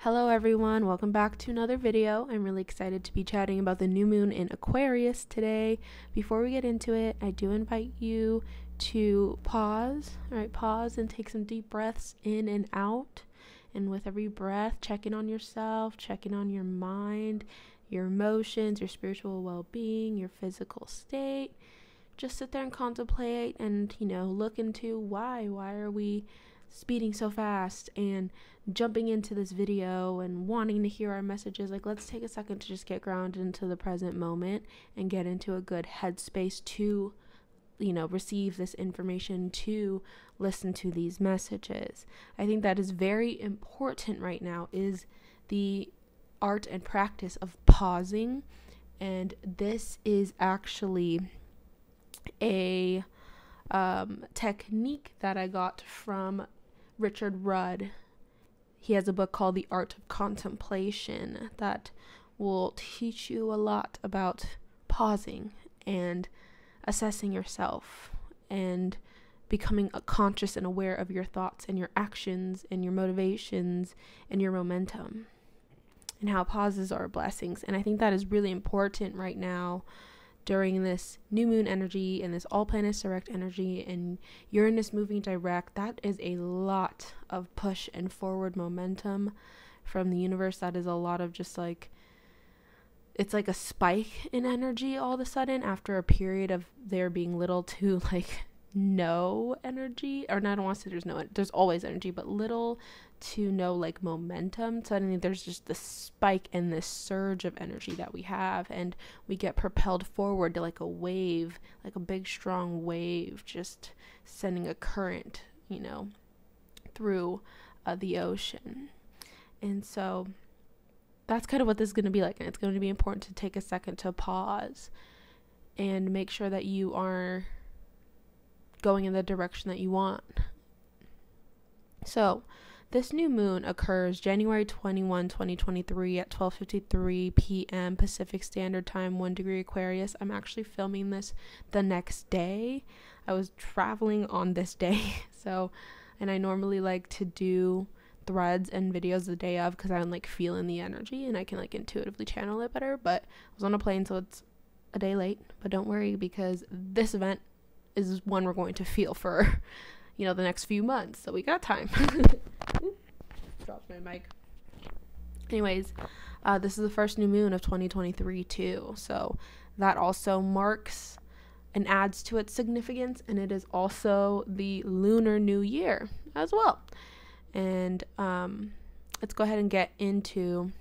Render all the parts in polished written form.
Hello everyone, welcome back to another video. I'm really excited to be chatting about the new moon in Aquarius today. Before we get into it, I do invite you to pause. Alright, pause and take some deep breaths in and out. And with every breath, check in on yourself, check in on your mind, your emotions, your spiritual well-being, your physical state. Just sit there and contemplate and, look into why are we speeding so fast and jumping into this video and wanting to hear our messages. Like, let's take a second to just get grounded into the present moment and get into a good headspace to, receive this information, to listen to these messages. I think that is very important right now, is the art and practice of pausing. And this is actually a technique that I got from Richard Rudd. He has a book called The Art of Contemplation that will teach you a lot about pausing and assessing yourself and becoming conscious and aware of your thoughts and your actions and your motivations and your momentum, and how pauses are blessings. And I think that is really important right now during this new moon energy and this all planets direct energy and Uranus moving direct. That is a lot of push and forward momentum from the universe. That is a lot of just it's like a spike in energy all of a sudden after a period of there being little to no energy. Or I don't want to say there's always energy, but little to no momentum. Suddenly there's just this spike and this surge of energy that we have, and we get propelled forward to like a wave, like a big strong wave, just sending a current through the ocean. And so that's kind of what this is going to be like, and it's going to be important to take a second to pause and make sure that you are going in the direction that you want. So this new moon occurs January 21, 2023 at 12:53 p.m. Pacific Standard Time, 1 degree Aquarius. I'm actually filming this the next day. I was traveling on this day, and I normally like to do threads and videos the day of because I'm feeling the energy and I can intuitively channel it better. But I was on a plane, so it's a day late. But don't worry, because this event is one we're going to feel for the next few months, so we got time. Dropped my mic. Anyways, this is the first new moon of 2023 too, so that also marks and adds to its significance, and it is also the lunar new year as well. And let's go ahead and get into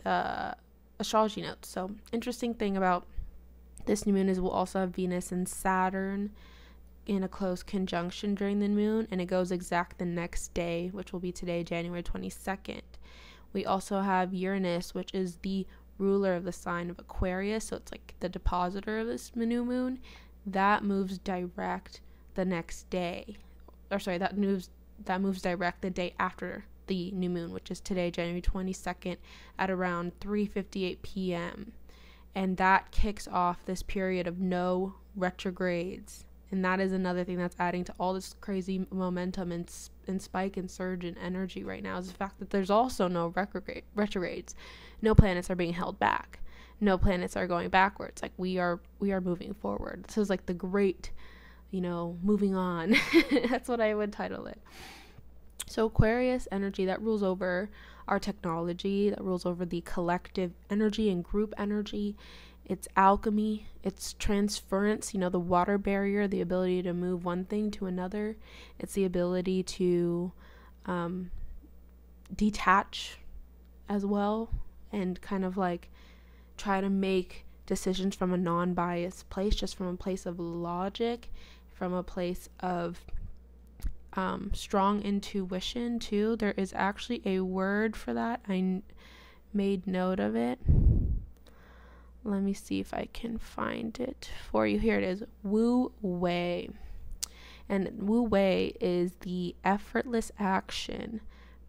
the astrology notes. So, interesting thing about this new moon is we'll also have Venus and Saturn in a close conjunction during the moon, and it goes exact the next day, which will be today, January 22nd. We also have Uranus, which is the ruler of the sign of Aquarius, so it's the depositor of this new moon. That moves direct the next day. That moves direct the day after the new moon, which is today, January 22nd at around 3:58 p.m. And that kicks off this period of no retrogrades. And that is another thing that's adding to all this crazy momentum and spike and surge in energy right now, is the fact that there's also no retrogrades. No planets are being held back. No planets are going backwards. We are moving forward. This is the great, moving on. That's what I would title it. So Aquarius energy, that rules over our technology, that rules over the collective energy and group energy. It's alchemy, it's transference, the water barrier, the ability to move one thing to another. It's the ability to detach as well, and kind of try to make decisions from a non-biased place, just from a place of logic, from a place of strong intuition too. There is actually a word for that. I made note of it. Let me see if I can find it for you. Here it is. Wu Wei. And Wu Wei is the effortless action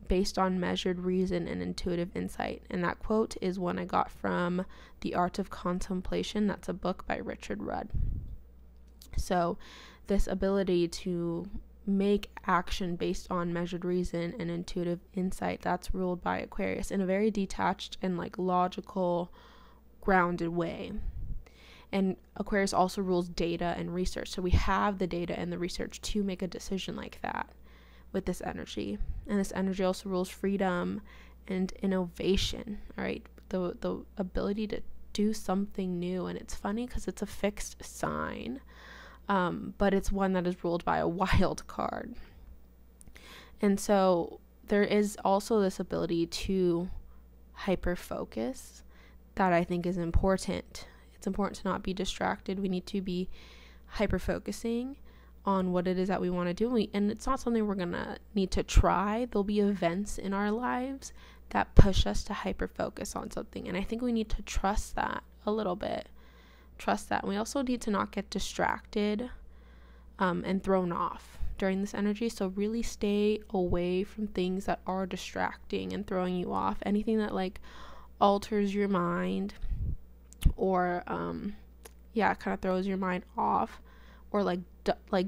based on measured reason and intuitive insight. And that quote is one I got from The Art of Contemplation. That's a book by Richard Rudd. So this ability to make action based on measured reason and intuitive insight. That's ruled by Aquarius in a very detached and like logical, grounded way. And Aquarius also rules data and research. So we have the data and the research to make a decision like that with this energy. And this energy also rules freedom and innovation, all right? The ability to do something new. And it's funny because it's a fixed sign, but it's one that is ruled by a wild card. And so there is also this ability to hyper focus that I think is important. It's important to not be distracted. We need to be hyper focusing on what it is that we want to do. And it's not something we're going to need to try. There'll be events in our lives that push us to hyper focus on something. And I think we need to trust that a little bit. Trust that. And we also need to not get distracted and thrown off during this energy. So really stay away from things that are distracting and throwing you off. Anything that like alters your mind or kind of throws your mind off, or like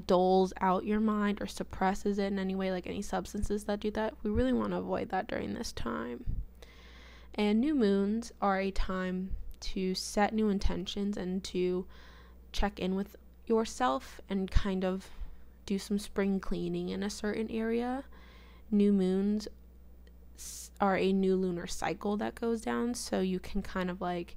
dulls out your mind or suppresses it in any way, like any substances that do that. We really want to avoid that during this time. And new moons are a time to set new intentions and to check in with yourself and kind of do some spring cleaning in a certain area. New moons are a new lunar cycle that goes down, so you can kind of like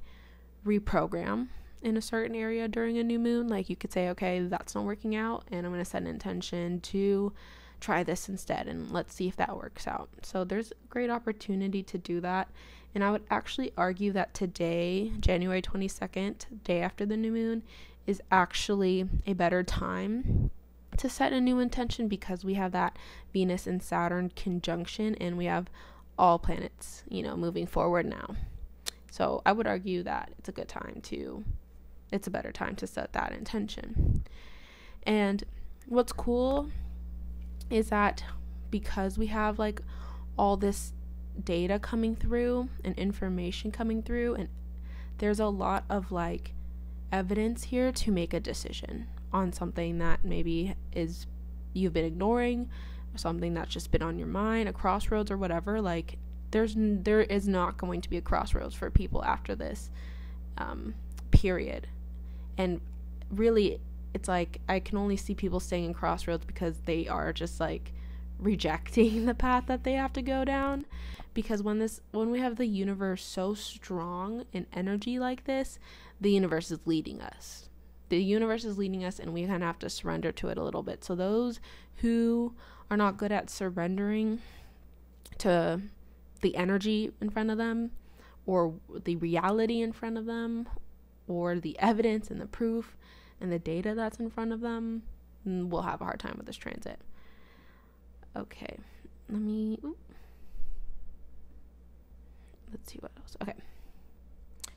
reprogram in a certain area during a new moon. Like you could say, okay, that's not working out, and I'm going to set an intention to try this instead, and let's see if that works out. So there's a great opportunity to do that. And I would actually argue that today, January 22nd, day after the new moon, is actually a better time to set a new intention, because we have that Venus and Saturn conjunction, and we have all planets, moving forward now. So I would argue that it's a better time to set that intention. And what's cool is that because we have like all this data coming through and information coming through, and there's a lot of like evidence here to make a decision on something that maybe is you've been ignoring, or something that's just been on your mind, a crossroads or whatever. Like there is not going to be a crossroads for people after this period. And really, it's like I can only see people staying in crossroads because they are just like rejecting the path that they have to go down. Because when we have the universe so strong in energy like this, the universe is leading us. And we kind of have to surrender to it a little bit. So those who are not good at surrendering to the energy in front of them, or the reality in front of them, or the evidence and the proof and the data that's in front of them, will have a hard time with this transit. Okay, let's see what else. Okay,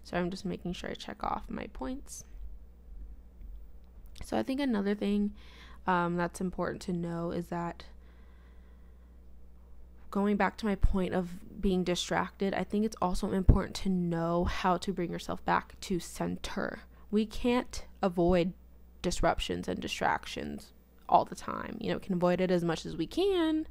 so I'm just making sure I check off my points. So I think another thing that's important to know is that, going back to my point of being distracted, I think it's also important to know how to bring yourself back to center. We can't avoid disruptions and distractions all the time. We can avoid it as much as we can,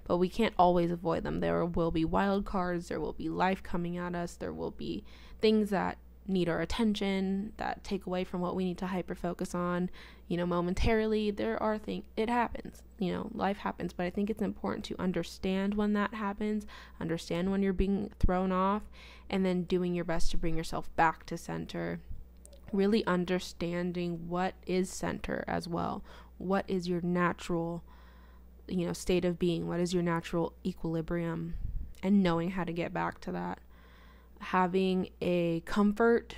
but we can't always avoid them. There will be wild cards, there will be life coming at us, there will be things that need our attention, that take away from what we need to hyper focus on, momentarily. There are things, it happens, life happens, but I think it's important to understand when that happens, understand when you're being thrown off, and then doing your best to bring yourself back to center, really understanding what is center as well. What is your natural, state of being? What is your natural equilibrium? And knowing how to get back to that. Having a comfort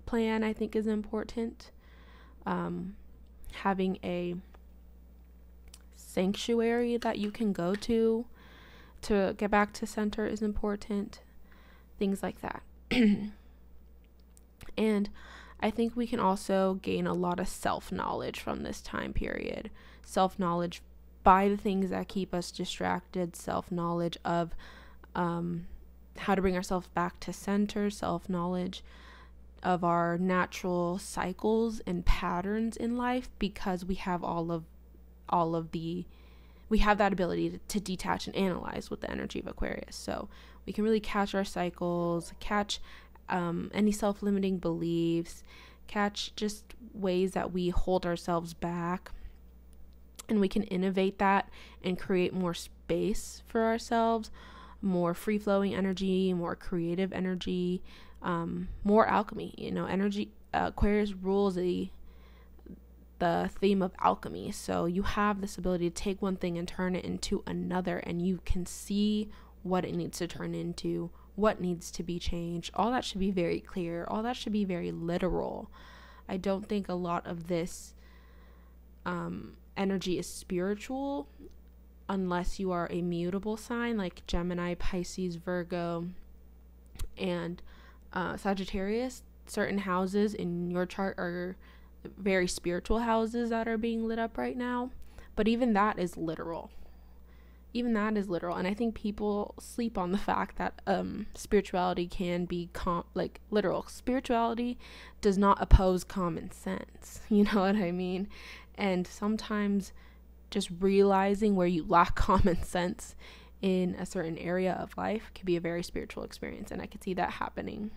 plan, I think, is important. Having a sanctuary that you can go to get back to center is important. Things like that. And I think we can also gain a lot of self-knowledge from this time period. Self-knowledge by the things that keep us distracted. Self-knowledge of how to bring ourselves back to center. Self-knowledge of our natural cycles and patterns in life, because we have all of we have that ability to detach and analyze with the energy of Aquarius. So we can really catch our cycles, catch any self-limiting beliefs, catch just ways that we hold ourselves back, and we can innovate that and create more space for ourselves, more free-flowing energy, more creative energy, more alchemy. Energy, Aquarius rules the theme of alchemy. So you have this ability to take one thing and turn it into another, and you can see what it needs to turn into, what needs to be changed. All that should be very clear. All that should be very literal. I don't think a lot of this energy is spiritual unless you are a mutable sign like Gemini, Pisces, Virgo, and Sagittarius. Certain houses in your chart are very spiritual houses that are being lit up right now, but even that is literal. And I think people sleep on the fact that spirituality can be literal. Spirituality does not oppose common sense, you know what I mean? And sometimes just realizing where you lack common sense in a certain area of life can be a very spiritual experience, and I could see that happening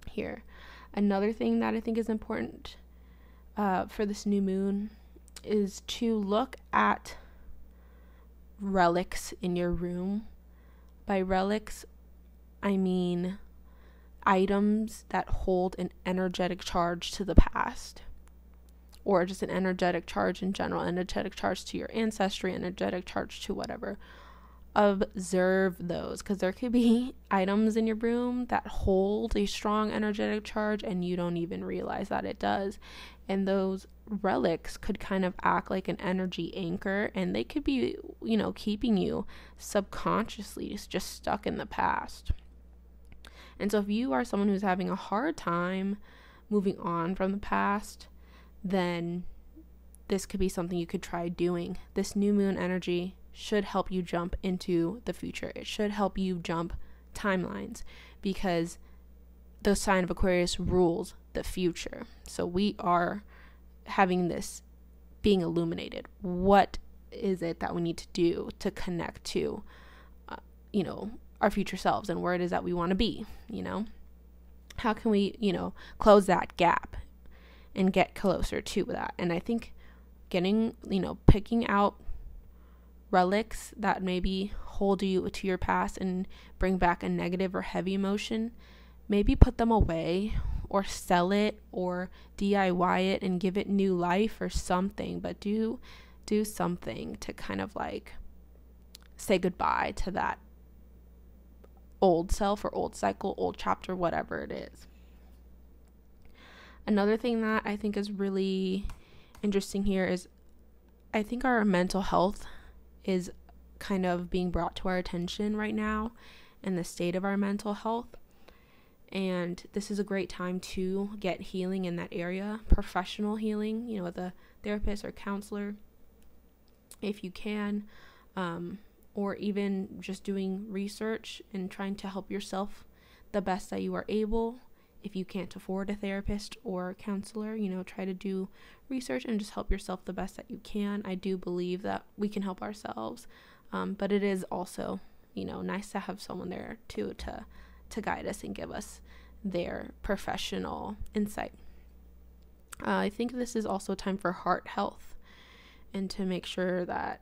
here. Another thing that I think is important for this new moon is to look at relics in your room. By relics, I mean items that hold an energetic charge to the past, or just an energetic charge in general, energetic charge to your ancestry, energetic charge to whatever. Observe those, because there could be items in your room that hold a strong energetic charge and you don't even realize that it does. And those relics could kind of act like an energy anchor, and they could be, keeping you subconsciously just stuck in the past. And so if you are someone who's having a hard time moving on from the past, then this could be something you could try doing. This new moon energy should help you jump into the future. It should help you jump timelines, because the sign of Aquarius rules the future. So we are having this being illuminated. What is it that we need to do to connect to, our future selves and where it is that we want to be, How can we, close that gap and get closer to that? And I think picking out relics that maybe hold you to your past and bring back a negative or heavy emotion, maybe put them away or sell it or DIY it and give it new life or something, but do something to kind of say goodbye to that old self or old cycle, old chapter, whatever it is. Another thing that I think is really interesting here is I think our mental health is kind of being brought to our attention right now, and the state of our mental health. And this is a great time to get healing in that area, professional healing, with a therapist or counselor, if you can, or even just doing research and trying to help yourself the best that you are able. If you can't afford a therapist or a counselor, try to do research and just help yourself the best that you can. I do believe that we can help ourselves, but it is also, nice to have someone there too to guide us and give us their professional insight. I think this is also time for heart health and to make sure that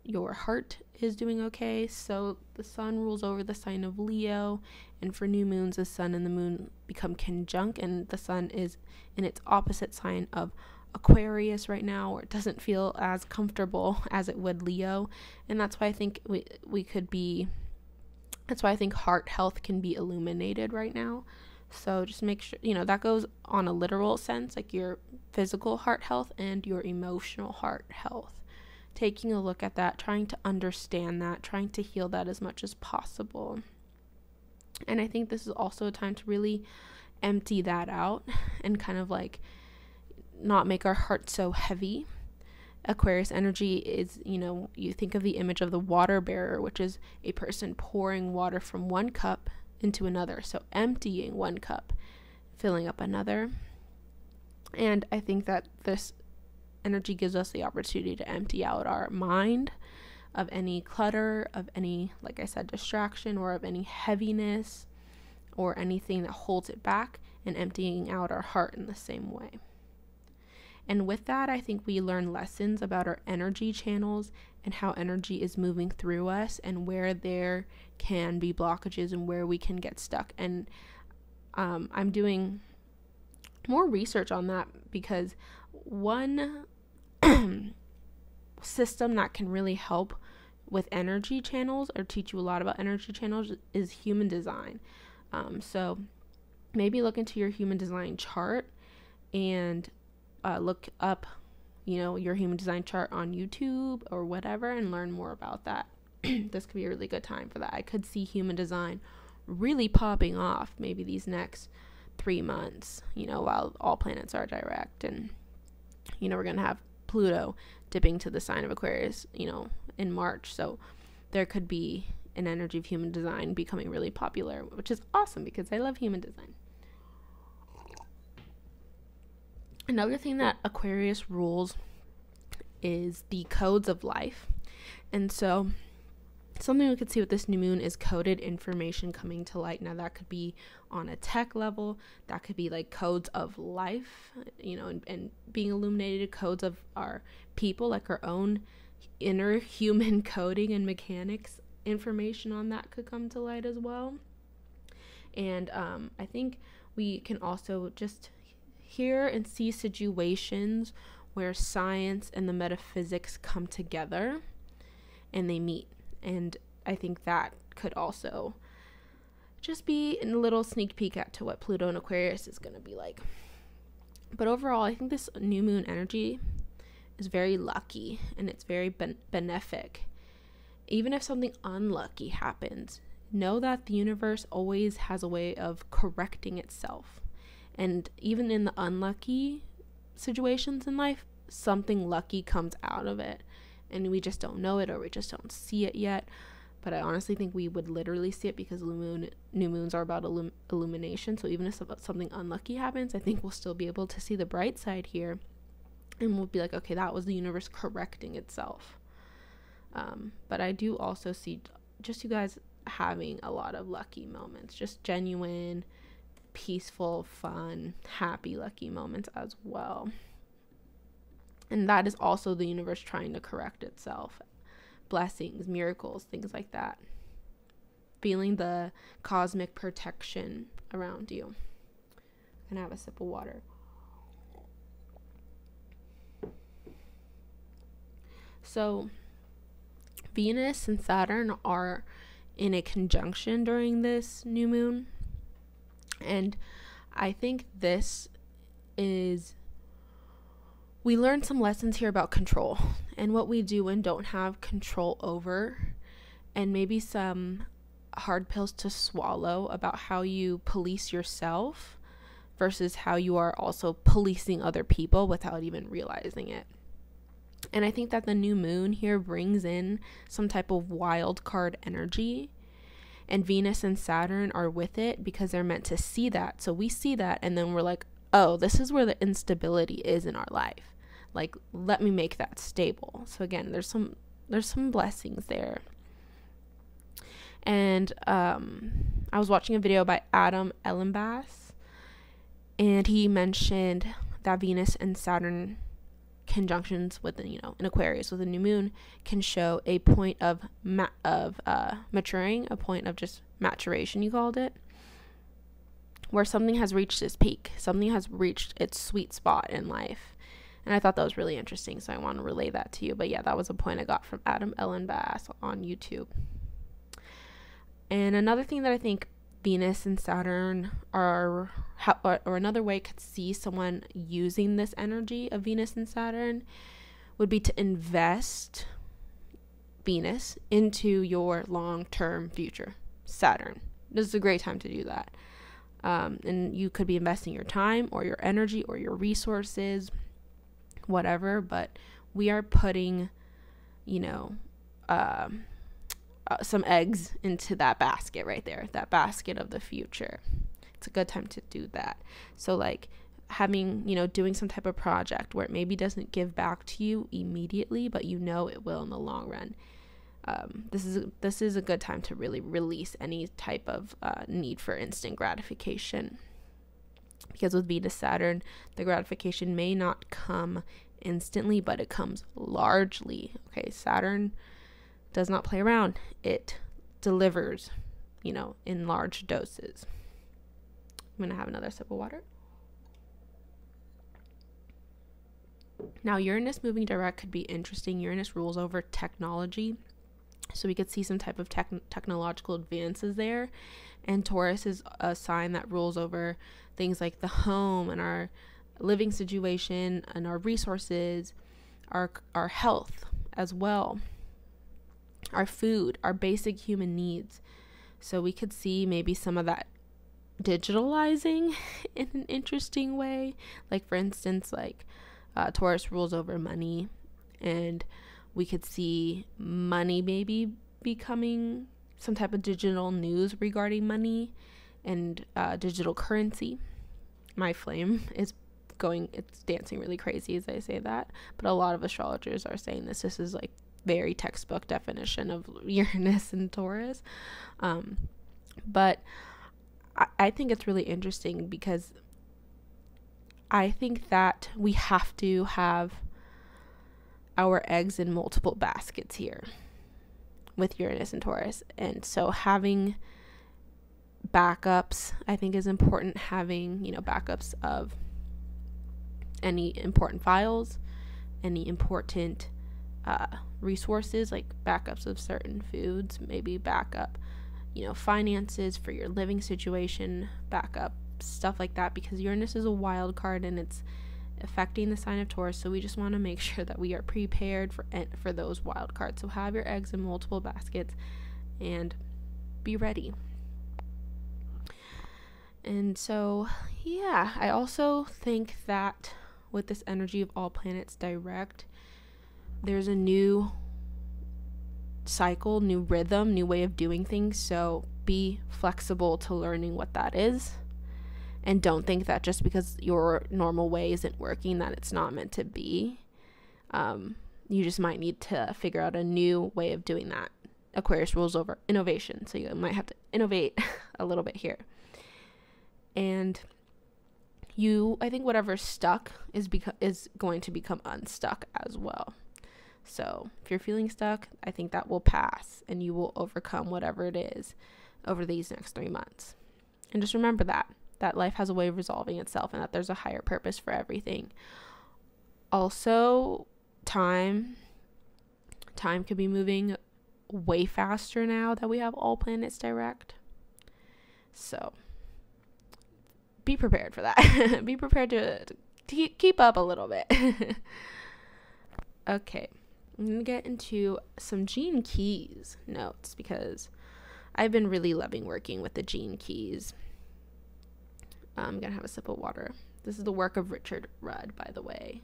your heart is doing okay. So the sun rules over the sign of Leo, and for new moons the sun and the moon become conjunct, and the sun is in its opposite sign of Aquarius right now, or it doesn't feel as comfortable as it would Leo. And that's why I think that's why I think heart health can be illuminated right now. So just make sure, that goes on a literal sense, like your physical heart health and your emotional heart health. Taking a look at that, trying to understand that, trying to heal that as much as possible. And I think this is also a time to really empty that out and kind of not make our heart so heavy. Aquarius energy is, you think of the image of the water bearer, which is a person pouring water from one cup into another. So emptying one cup, filling up another. And I think that this energy gives us the opportunity to empty out our mind of any clutter, of any, like I said, distraction, or of any heaviness or anything that holds it back, and emptying out our heart in the same way. And with that, I think we learn lessons about our energy channels and how energy is moving through us, and where there can be blockages and where we can get stuck. And I'm doing more research on that, because one system that can really help with energy channels, or teach you a lot about energy channels, is human design. So maybe look into your human design chart and look up, your human design chart on YouTube or whatever, and learn more about that. This could be a really good time for that. I could see human design really popping off maybe these next 3 months, while all planets are direct, and we're gonna have Pluto dipping to the sign of Aquarius, in March. So there could be an energy of human design becoming really popular, which is awesome because I love human design. Another thing that Aquarius rules is the codes of life. And so something we could see with this new moon is coded information coming to light. Now that could be on a tech level, that could be like codes of life, and being illuminated, codes of our people, like our own inner human coding and mechanics. Information on that could come to light as well. And I think we can also just hear and see situations where science and the metaphysics come together and they meet. And I think that could also just be a little sneak peek to what Pluto and Aquarius is going to be like. But overall, I think this new moon energy is very lucky, and it's very benefic. Even if something unlucky happens, know that the universe always has a way of correcting itself. And even in the unlucky situations in life, something lucky comes out of it. And we just don't know it, or we just don't see it yet. But I honestly think we would literally see it, because new moons are about illumination. So even if something unlucky happens, I think we'll still be able to see the bright side here. And we'll be like, okay, that was the universe correcting itself. But I do also see just you guys having a lot of lucky moments. Just genuine, peaceful, fun, happy, lucky moments as well. And that is also the universe trying to correct itself. Blessings, miracles, things like that. Feeling the cosmic protection around you. I'm gonna have a sip of water. So Venus and Saturn are in a conjunction during this new moon. And I think this is, we learn some lessons here about control and what we do and don't have control over, and maybe some hard pills to swallow about how you police yourself versus how you are also policing other people without even realizing it. And I think that the new moon here brings in some type of wild card energy, and Venus and Saturn are with it because they're meant to see that. So we see that, and then we're like, oh, this is where the instability is in our life. Like, let me make that stable. So again, there's some blessings there. And I was watching a video by Adam Ellenbass, and he mentioned that Venus and Saturn conjunctions with in Aquarius with a new moon can show a point of maturing, a point of just maturation, you called it, where something has reached its peak, something has reached its sweet spot in life. And I thought that was really interesting, so I want to relay that to you. But yeah, that was a point I got from Adam Ellenbass on YouTube. And another thing that I think Venus and Saturn are, or another way I could see someone using this energy of Venus and Saturn would be to invest Venus into your long-term future. Saturn, this is a great time to do that. And you could be investing your time or your energy or your resources, whatever, but we are putting, some eggs into that basket right there, that basket of the future. It's a good time to do that. So like having, you know, doing some type of project where it maybe doesn't give back to you immediately, but you know it will in the long run. This is a good time to really release any type of need for instant gratification, because with Venus Saturn, the gratification may not come instantly, but it comes largely. Okay, Saturn does not play around. It delivers, you know, in large doses. I'm gonna have another sip of water. Now, Uranus moving direct could be interesting. Uranus rules over technology, so we could see some type of technological advances there. And Taurus is a sign that rules over things like the home and our living situation and our resources, our health as well, our food, our basic human needs. So we could see maybe some of that digitalizing in an interesting way. Like, for instance, like Taurus rules over money, and we could see money maybe becoming some type of digital news regarding money and digital currency. My flame is it's dancing really crazy as I say that, but a lot of astrologers are saying this is like very textbook definition of Uranus and Taurus. But I think it's really interesting, because I think that we have to have our eggs in multiple baskets here with Uranus and Taurus. And so having backups, I think, is important. Having, you know, backups of any important files, any important resources, like backups of certain foods, maybe backup, you know, finances for your living situation, backup stuff like that, because Uranus is a wild card and it's affecting the sign of Taurus. So we just want to make sure that we are prepared for those wild cards. So have your eggs in multiple baskets and be ready. And so, yeah, I also think that with this energy of all planets direct, there's a new cycle, new rhythm, new way of doing things. So be flexible to learning what that is. And don't think that just because your normal way isn't working, that it's not meant to be. You just might need to figure out a new way of doing that. Aquarius rules over innovation, so you might have to innovate a little bit here. And I think whatever's stuck is going to become unstuck as well. So if you're feeling stuck, I think that will pass and you will overcome whatever it is over these next 3 months. And just remember that life has a way of resolving itself and that there's a higher purpose for everything. Also, time could be moving way faster now that we have all planets direct. So be prepared for that. Be prepared to keep up a little bit. Okay, I'm going to get into some gene keys notes, because I've been really loving working with the gene keys. I'm going to have a sip of water. This is the work of Richard Rudd, by the way.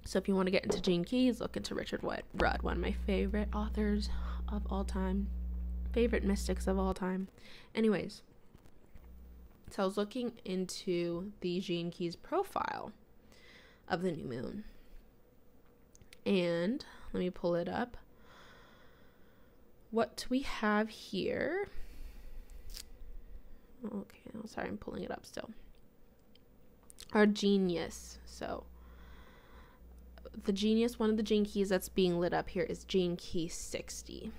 So if you want to get into gene keys, look into Richard Rudd, one of my favorite authors of all time. Favorite mystics of all time. Anyways, so I was looking into the gene keys profile of the new moon. And let me pull it up. What we have here... Okay, sorry, I'm pulling it up still. Our genius. So the genius, one of the gene keys that's being lit up here is gene key 60.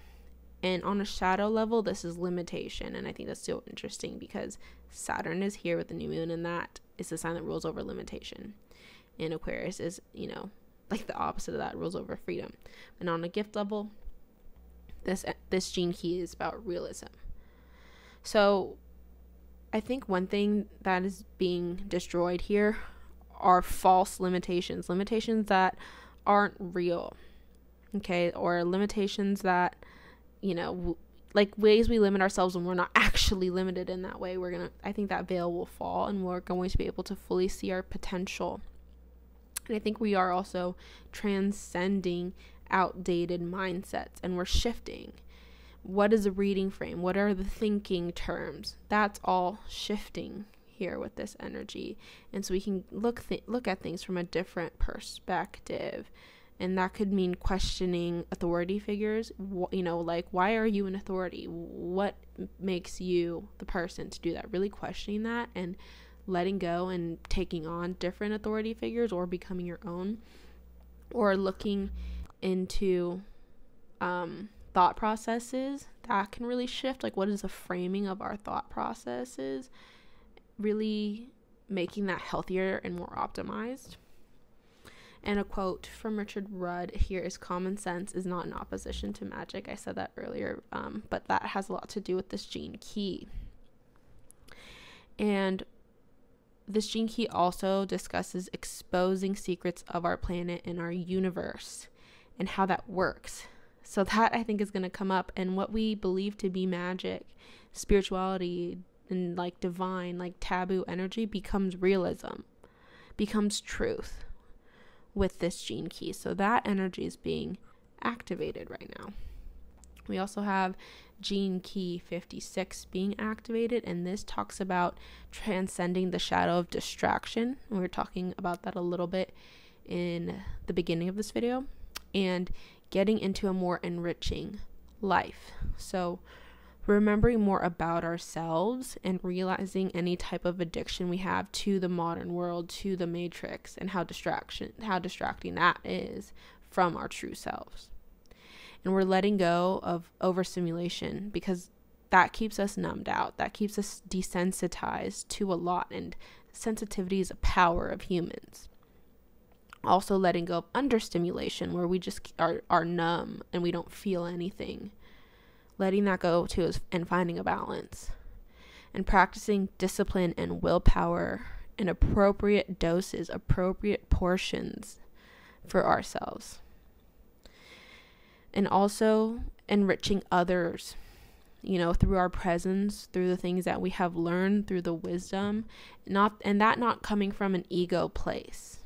And on a shadow level, this is limitation. And I think that's so interesting because Saturn is here with the new moon, and that is the sign that rules over limitation. And Aquarius is, like the opposite of that, rules over freedom. And on a gift level, this gene key is about realism. So I think one thing that is being destroyed here are false limitations that aren't real, okay? Or limitations that, like ways we limit ourselves when we're not actually limited in that way. I think that veil will fall and we're going to be able to fully see our potential. And I think we are also transcending outdated mindsets, and we're shifting. What is the reading frame? What are the thinking terms? That's all shifting here with this energy. And so we can look at things from a different perspective. And that could mean questioning authority figures. Like, why are you an authority? What makes you the person to do that? Really questioning that and letting go and taking on different authority figures, or becoming your own, or looking into thought processes that can really shift. Like, what is the framing of our thought processes? Really making that healthier and more optimized. And a quote from Richard Rudd here is, "Common sense is not in opposition to magic." I said that earlier, but that has a lot to do with this gene key. And this gene key also discusses exposing secrets of our planet and our universe and how that works. So that, I think, is going to come up, and what we believe to be magic, spirituality, and like divine, like taboo energy becomes realism, becomes truth with this gene key. So that energy is being activated right now. We also have gene key 56 being activated, and this talks about transcending the shadow of distraction. And we were talking about that a little bit in the beginning of this video, and getting into a more enriching life. So remembering more about ourselves and realizing any type of addiction we have to the modern world, to the matrix, and how distracting that is from our true selves. And we're letting go of overstimulation, because that keeps us numbed out. That keeps us desensitized to a lot, and sensitivity is a power of humans. Also letting go of understimulation, where we just are numb and we don't feel anything. Letting that go too, and finding a balance. And practicing discipline and willpower in appropriate doses, appropriate portions for ourselves. And also enriching others, through our presence, through the things that we have learned, through the wisdom, not coming from an ego place.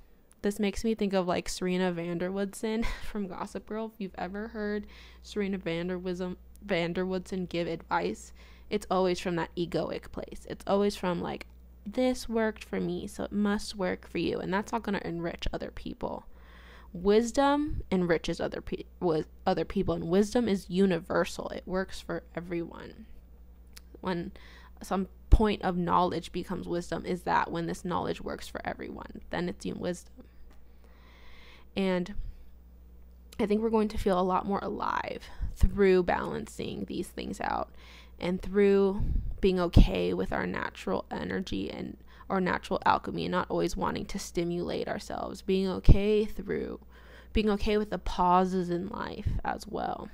This makes me think of like Serena Vanderwoodson from Gossip Girl. If you've ever heard Serena Vanderwoodson give advice, it's always from that egoic place. It's always from like, this worked for me, so it must work for you. And that's not going to enrich other people. Wisdom enriches other people, and wisdom is universal. It works for everyone. When some point of knowledge becomes wisdom, is that when this knowledge works for everyone, then it's wisdom. And I think we're going to feel a lot more alive through balancing these things out, and through being okay with our natural energy and our natural alchemy, and not always wanting to stimulate ourselves. Being okay with the pauses in life as well.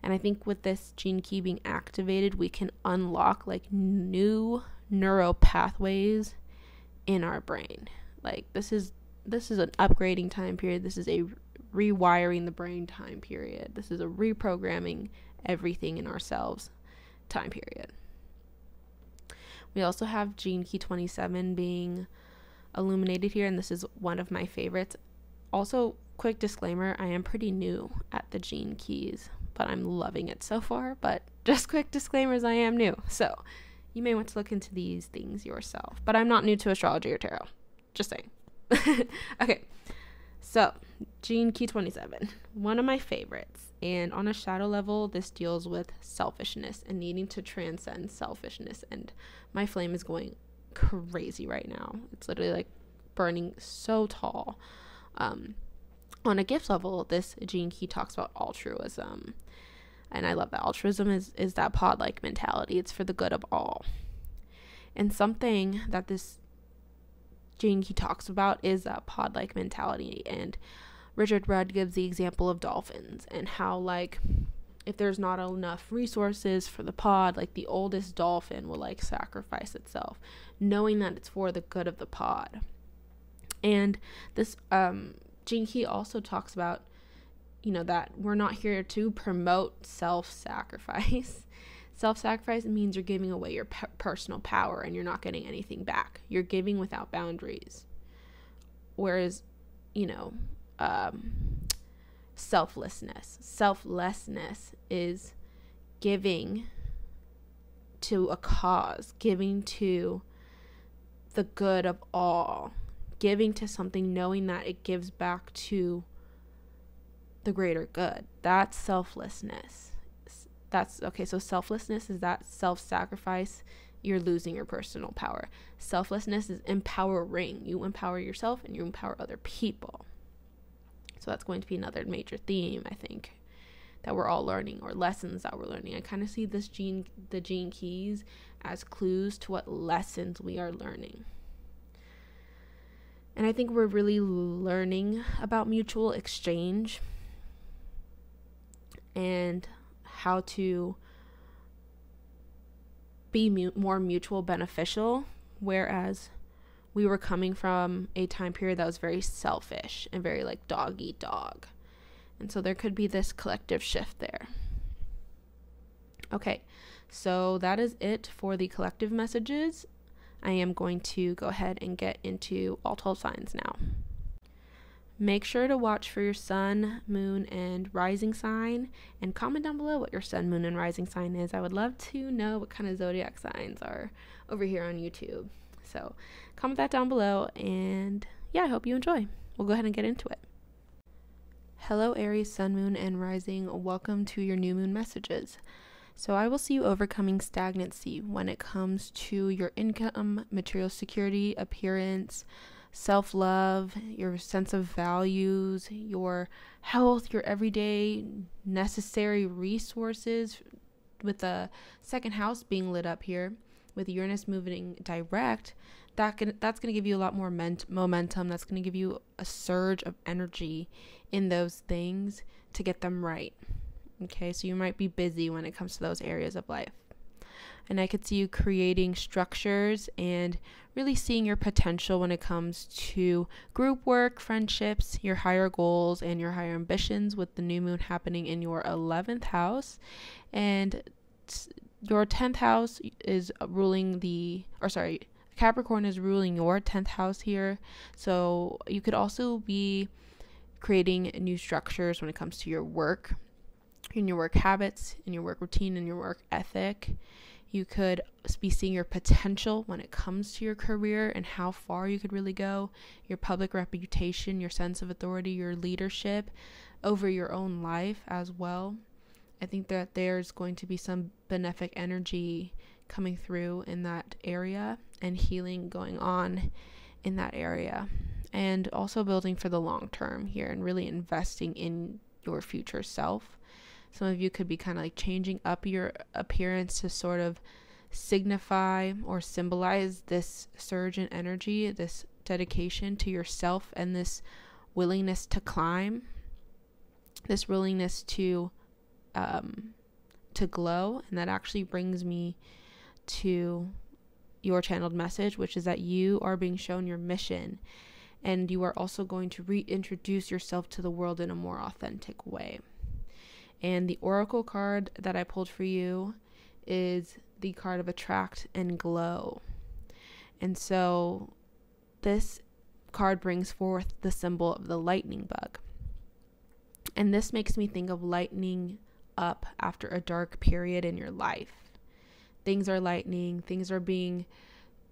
And I think with this gene key being activated, we can unlock like new neural pathways in our brain. Like this is an upgrading time period. This is a rewiring the brain time period. This is a reprogramming everything in ourselves time period. We also have gene key 27 being illuminated here, and this is one of my favorites. Also, quick disclaimer, I am pretty new at the gene keys, but I'm loving it so far. But just quick disclaimers, I am new. So you may want to look into these things yourself. But I'm not new to astrology or tarot. Just saying. Okay, so gene key 27, one of my favorites. And on a shadow level, this deals with selfishness and needing to transcend selfishness. And my flame is going crazy right now. It's literally like burning so tall. On a gift level, this gene key talks about altruism. And I love that. Altruism is that pod-like mentality. It's for the good of all. And something that this gene key talks about is that pod-like mentality. And Richard Rudd gives the example of dolphins, and how like if there's not enough resources for the pod, like the oldest dolphin will like sacrifice itself, knowing that it's for the good of the pod. And this gene key also talks about, that we're not here to promote self-sacrifice. Self-sacrifice means you're giving away your personal power, and you're not getting anything back. You're giving without boundaries. Whereas, selflessness is giving to a cause, giving to the good of all, giving to something, knowing that it gives back to the greater good. That's selflessness. That's okay. So selflessness is that self-sacrifice. You're losing your personal power. Selflessness is empowering. You empower yourself and you empower other people. So that's going to be another major theme, I think, that we're all learning, or lessons that we're learning. I kind of see the gene keys as clues to what lessons we are learning. And I think we're really learning about mutual exchange and how to be more mutual beneficial, whereas we were coming from a time period that was very selfish and very like dog eat dog. And so there could be this collective shift there. Okay, so that is it for the collective messages. I am going to go ahead and get into all 12 signs now. Make sure to watch for your sun, moon, and rising sign, and comment down below what your sun, moon, and rising sign is. I would love to know what kind of zodiac signs are over here on YouTube. So comment that down below, and yeah, I hope you enjoy. We'll go ahead and get into it. Hello Aries, sun, moon, and rising. Welcome to your new moon messages. So I will see you overcoming stagnancy when it comes to your income, material security, appearance, self-love, your sense of values, your health, your everyday necessary resources. With the second house being lit up here, with Uranus moving direct, that's going to give you a lot more momentum. That's going to give you a surge of energy in those things to get them right. Okay, so you might be busy when it comes to those areas of life. And I could see you creating structures and really seeing your potential when it comes to group work, friendships, your higher goals, and your higher ambitions, with the new moon happening in your 11th house. And your 10th house is ruling Capricorn is ruling your 10th house here. So you could also be creating new structures when it comes to your work, in your work habits, in your work routine, in your work ethic. You could be seeing your potential when it comes to your career and how far you could really go, your public reputation, your sense of authority, your leadership over your own life as well. I think that there's going to be some benefic energy coming through in that area and healing going on in that area. And also building for the long term here and really investing in your future self. Some of you could be kind of like changing up your appearance to sort of signify or symbolize this surge in energy, this dedication to yourself, and this willingness to climb, this willingness to glow. And that actually brings me to your channeled message, which is that you are being shown your mission, and you are also going to reintroduce yourself to the world in a more authentic way. And the oracle card that I pulled for you is the card of attract and glow. And so this card brings forth the symbol of the lightning bug. And this makes me think of lightening up after a dark period in your life. Things are lightening, things are being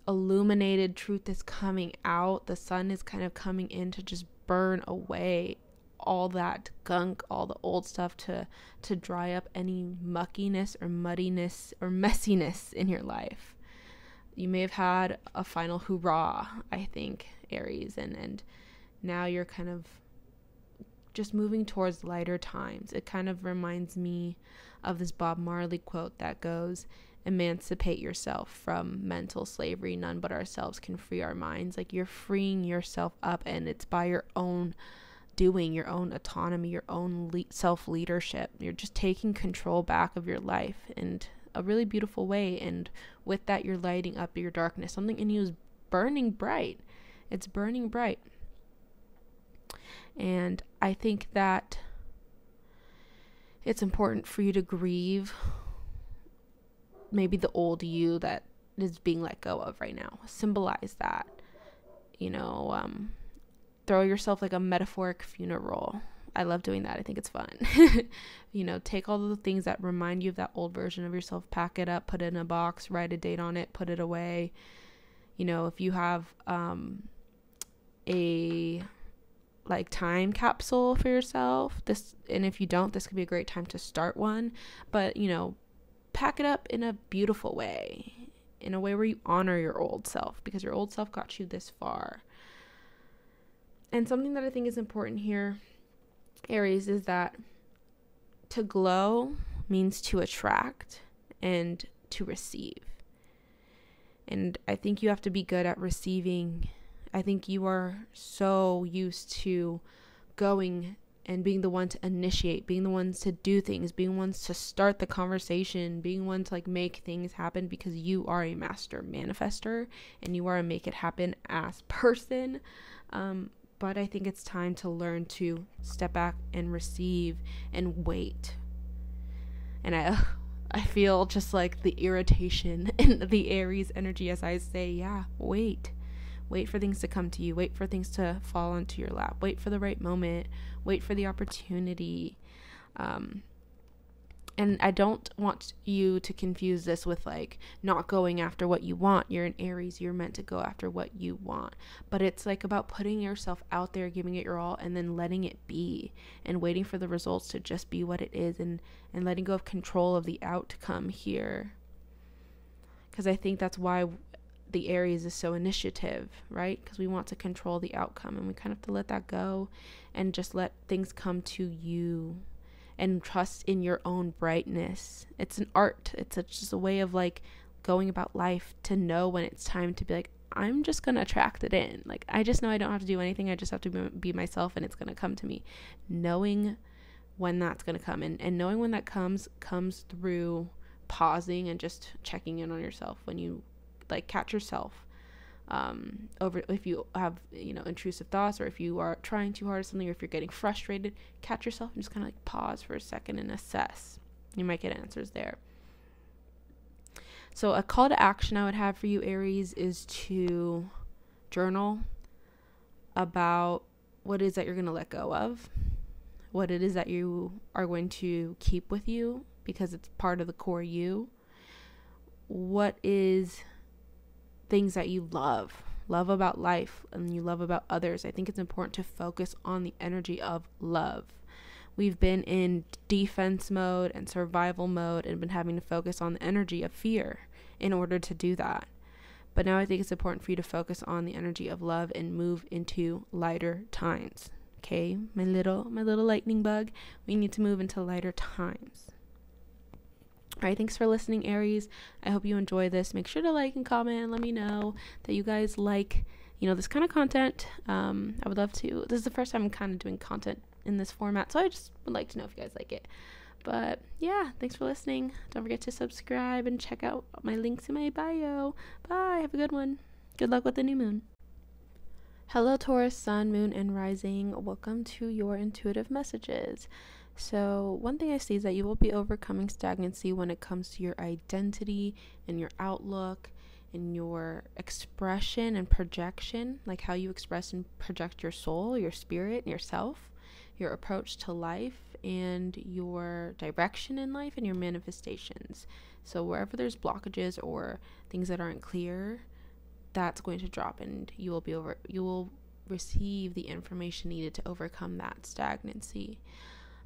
illuminated, truth is coming out, the sun is kind of coming in to just burn away all that gunk, all the old stuff, to dry up any muckiness or muddiness or messiness in your life. You may have had a final hurrah, I think, Aries, and now you're kind of just moving towards lighter times. It kind of reminds me of this Bob Marley quote that goes, "Emancipate yourself from mental slavery. None but ourselves can free our minds." Like, you're freeing yourself up, and it's by your own doing, your own autonomy, your own self-leadership. You're just taking control back of your life in a really beautiful way. And with that, you're lighting up your darkness. Something in you is burning bright. It's burning bright. And I think that it's important for you to grieve maybe the old you that is being let go of right now. Symbolize that. Throw yourself like a metaphoric funeral I love doing that. I think it's fun. You know, take all the things that remind you of that old version of yourself, pack it up, put it in a box, write a date on it, put it away. You know, if you have a like time capsule for yourself, and if you don't, this could be a great time to start one. But, you know, pack it up in a beautiful way, in a way where you honor your old self, because your old self got you this far. And something that I think is important here, Aries, is that to glow means to attract and to receive. And I think you have to be good at receiving. I think you are so used to going and being the one to initiate, being the ones to do things, being ones to start the conversation, being one to like make things happen, because you are a master manifester and you are a make it happen ass person. But I think it's time to learn to step back and receive and wait. And I feel just like the irritation in the Aries energy as I say, yeah, wait. Wait for things to come to you. Wait for things to fall onto your lap. Wait for the right moment. Wait for the opportunity. And I don't want you to confuse this with like not going after what you want. You're an Aries. You're meant to go after what you want. But it's like about putting yourself out there, giving it your all, and then letting it be, and waiting for the results to just be what it is, and letting go of control of the outcome here. Because I think that's why the Aries is so initiative, right? Because we want to control the outcome, and we kind of have to let that go and just let things come to you and trust in your own brightness. It's an art. It's just a way of like going about life, to know when it's time to be like, I'm just going to attract it in. Like, I just know I don't have to do anything. I just have to be myself, and it's going to come to me. Knowing when that's going to come, and knowing when that comes through pausing and just checking in on yourself. When you like catch yourself over, if you have, you know, intrusive thoughts, or if you are trying too hard or something, or if you're getting frustrated, catch yourself and just kind of like pause for a second and assess. You might get answers there. So a call to action I would have for you, Aries, is to journal about what it is that you're going to let go of, what it is that you are going to keep with you because it's part of the core you. What is things that you love about life and you love about others. I think it's important to focus on the energy of love. We've been in defense mode and survival mode and been having to focus on the energy of fear in order to do that. But now I think it's important for you to focus on the energy of love and move into lighter times. Okay, my little lightning bug, we need to move into lighter times. All right, thanks for listening, Aries. I hope you enjoy this. Make sure to like and comment and let me know that you guys like, you know, this kind of content. I would love to. This is the first time I'm kind of doing content in this format, so I just would like to know if you guys like it. But yeah, thanks for listening. Don't forget to subscribe and check out my links in my bio. Bye. Have a good one. Good luck with the new moon. Hello, Taurus, sun, moon, and rising. Welcome to your intuitive messages. So one thing I see is that you will be overcoming stagnancy when it comes to your identity and your outlook and your expression and projection, like how you express and project your soul, your spirit, yourself, your approach to life, and your direction in life and your manifestations. So wherever there's blockages or things that aren't clear, that's going to drop, and you will receive the information needed to overcome that stagnancy.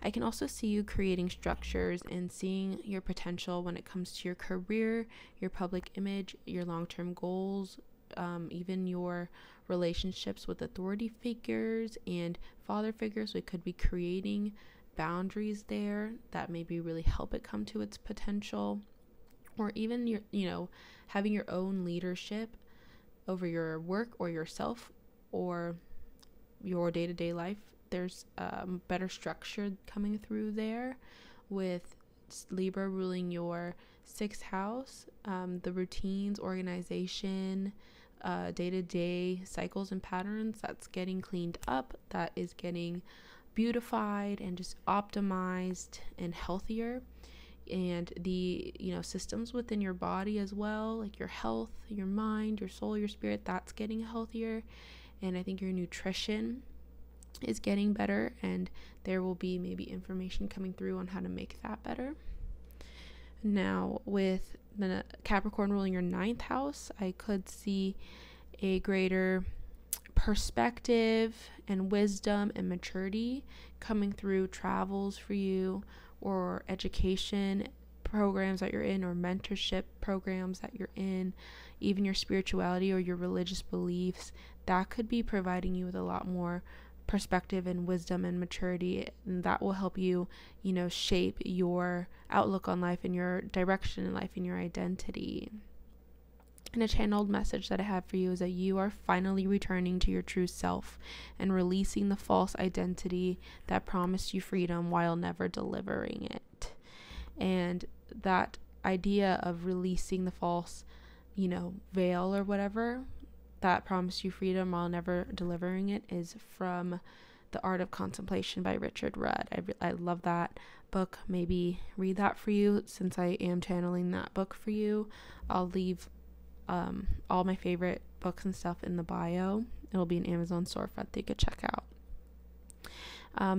I can also see you creating structures and seeing your potential when it comes to your career, your public image, your long-term goals, even your relationships with authority figures and father figures. We could be creating boundaries there that maybe really help it come to its potential, or even your, you know, having your own leadership over your work or yourself or your day-to-day life. There's better structure coming through there with Libra ruling your 6th house, the routines, organization, day-to-day cycles and patterns. That's getting cleaned up, that is getting beautified and just optimized and healthier. And the, you know, systems within your body as well, like your health, your mind, your soul, your spirit, that's getting healthier. And I think your nutrition is getting better, and there will be maybe information coming through on how to make that better. Now, with the Capricorn ruling your 9th house, I could see a greater perspective and wisdom and maturity coming through travels for you, or education programs that you're in, or mentorship programs that you're in, even your spirituality or your religious beliefs. That could be providing you with a lot more perspective and wisdom and maturity, and that will help you, shape your outlook on life and your direction in life and your identity. And a channeled message that I have for you is that you are finally returning to your true self and releasing the false identity that promised you freedom while never delivering it. And that idea of releasing the false, veil or whatever that promised you freedom while never delivering it is from The Art of Contemplation by Richard Rudd. I love that book. Maybe read that for you, since I am channeling that book for you. I'll leave all my favorite books and stuff in the bio. It'll be an Amazon storefront that you could check out.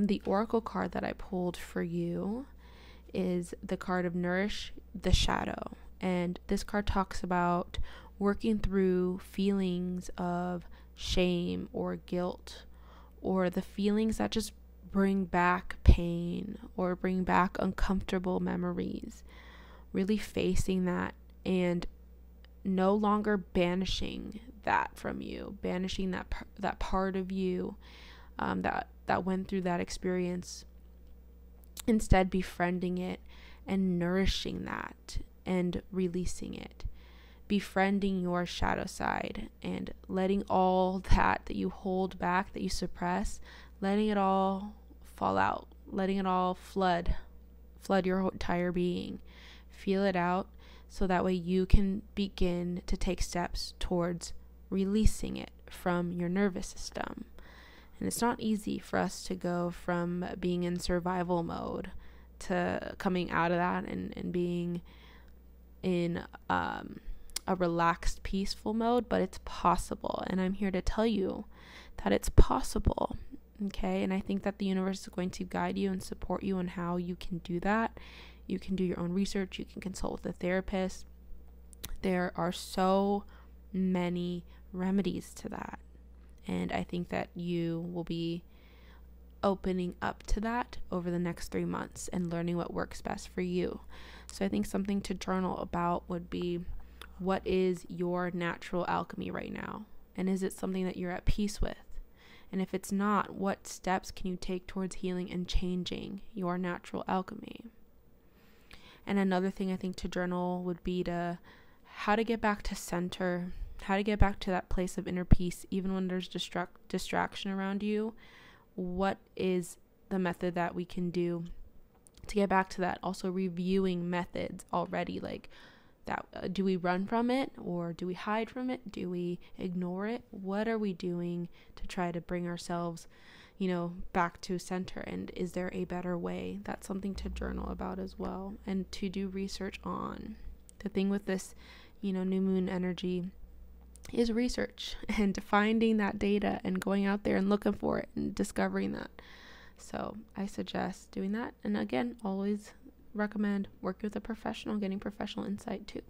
The oracle card that I pulled for you is the card of Nourish the Shadow, and this card talks about working through feelings of shame or guilt, or the feelings that just bring back pain or bring back uncomfortable memories. Really facing that and no longer banishing that from you, banishing that part of you that went through that experience. Instead, befriending it and nourishing that and releasing it. Befriending your shadow side and letting all that you hold back, that you suppress, letting it all fall out, letting it all flood your entire being. Feel it out, so that way you can begin to take steps towards releasing it from your nervous system. And it's not easy for us to go from being in survival mode to coming out of that and being in a relaxed, peaceful mode, but it's possible. And I'm here to tell you that it's possible. Okay. And I think that the universe is going to guide you and support you on how you can do that. You can do your own research. You can consult with a therapist. There are so many remedies to that. And I think that you will be opening up to that over the next 3 months and learning what works best for you. So I think something to journal about would be, what is your natural alchemy right now? And is it something that you're at peace with? And if it's not, what steps can you take towards healing and changing your natural alchemy? And another thing I think to journal would be how to get back to center, how to get back to that place of inner peace, even when there's distraction around you. What is the method that we can do to get back to that? Also reviewing methods already, like that. Do we run from it, or do we hide from it? Do we ignore it? What are we doing to try to bring ourselves, back to center? And is there a better way? That's something to journal about as well, and to do research on. The thing with this, new moon energy is research and finding that data and going out there and looking for it and discovering that. So I suggest doing that. And again, always recommend working with a professional, getting professional insight too.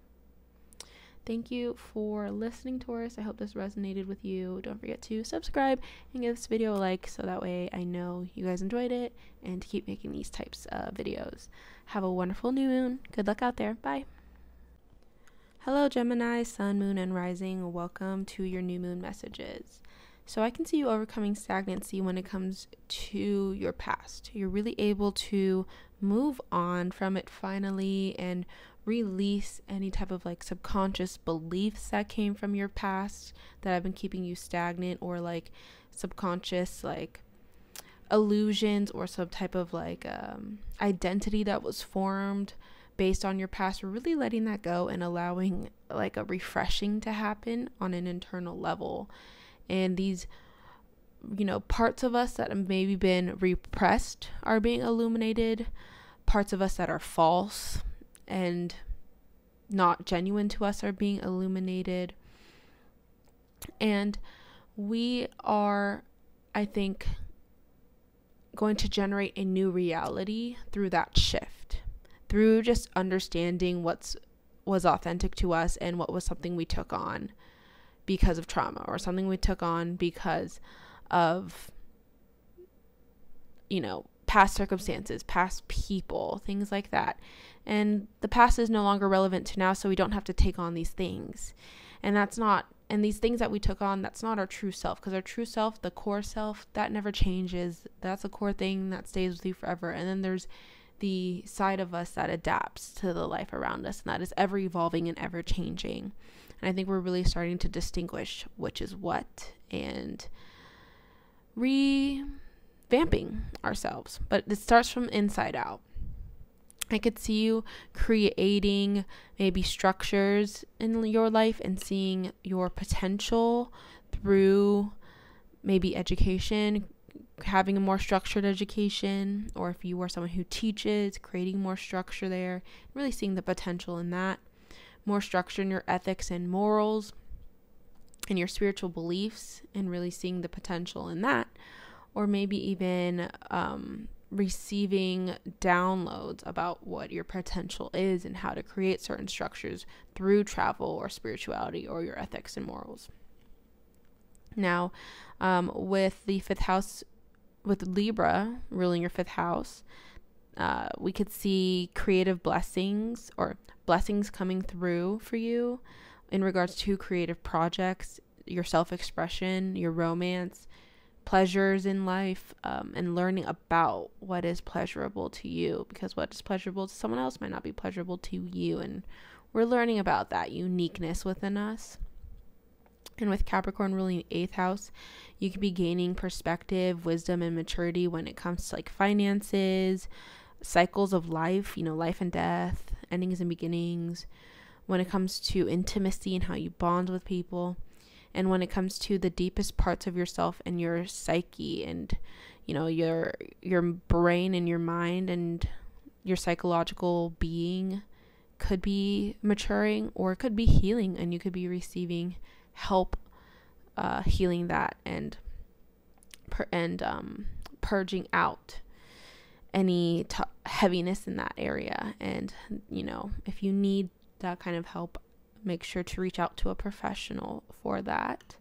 Thank you for listening, Taurus. I hope this resonated with you. Don't forget to subscribe and give this video a like, so that way I know you guys enjoyed it, and to keep making these types of videos. Have a wonderful new moon. Good luck out there. Bye. Hello, Gemini, Sun, Moon, and Rising. Welcome to your new moon messages. So I can see you overcoming stagnancy when it comes to your past. You're really able to move on from it finally and release any type of subconscious beliefs that came from your past that have been keeping you stagnant, or subconscious illusions, or some type of identity that was formed based on your past. We're really letting that go and allowing a refreshing to happen on an internal level. And these, parts of us that have maybe been repressed are being illuminated. Parts of us that are false and not genuine to us are being illuminated. And we are, I think, going to generate a new reality through that shift, through just understanding was authentic to us and what was something we took on because of trauma, or something we took on because of, past circumstances, past people, things like that. And the past is no longer relevant to now, so we don't have to take on these things. And these things that we took on, that's not our true self, because our true self, the core self, that never changes. That's a core thing that stays with you forever. And then there's the side of us that adapts to the life around us, and that is ever evolving and ever changing. And I think we're really starting to distinguish which is what, and revamping ourselves. But it starts from inside out. I could see you creating maybe structures in your life and seeing your potential through maybe education, having a more structured education, or if you are someone who teaches, creating more structure there, really seeing the potential in that, more structure in your ethics and morals and your spiritual beliefs, and really seeing the potential in that, or maybe even receiving downloads about what your potential is and how to create certain structures through travel or spirituality or your ethics and morals. Now, with the fifth house, with Libra ruling your fifth house, we could see creative blessings or blessings coming through for you in regards to creative projects, your self-expression, your romance, pleasures in life, and learning about what is pleasurable to you, because what is pleasurable to someone else might not be pleasurable to you, and we're learning about that uniqueness within us. And with Capricorn ruling the 8th house, you could be gaining perspective, wisdom, and maturity when it comes to like finances, cycles of life, life and death, endings and beginnings, when it comes to intimacy and how you bond with people. And when it comes to the deepest parts of yourself and your psyche and, your brain and your mind and your psychological being could be maturing, or it could be healing, and you could be receiving help healing that and purging out any heaviness in that area. And, if you need that kind of help, make sure to reach out to a professional for that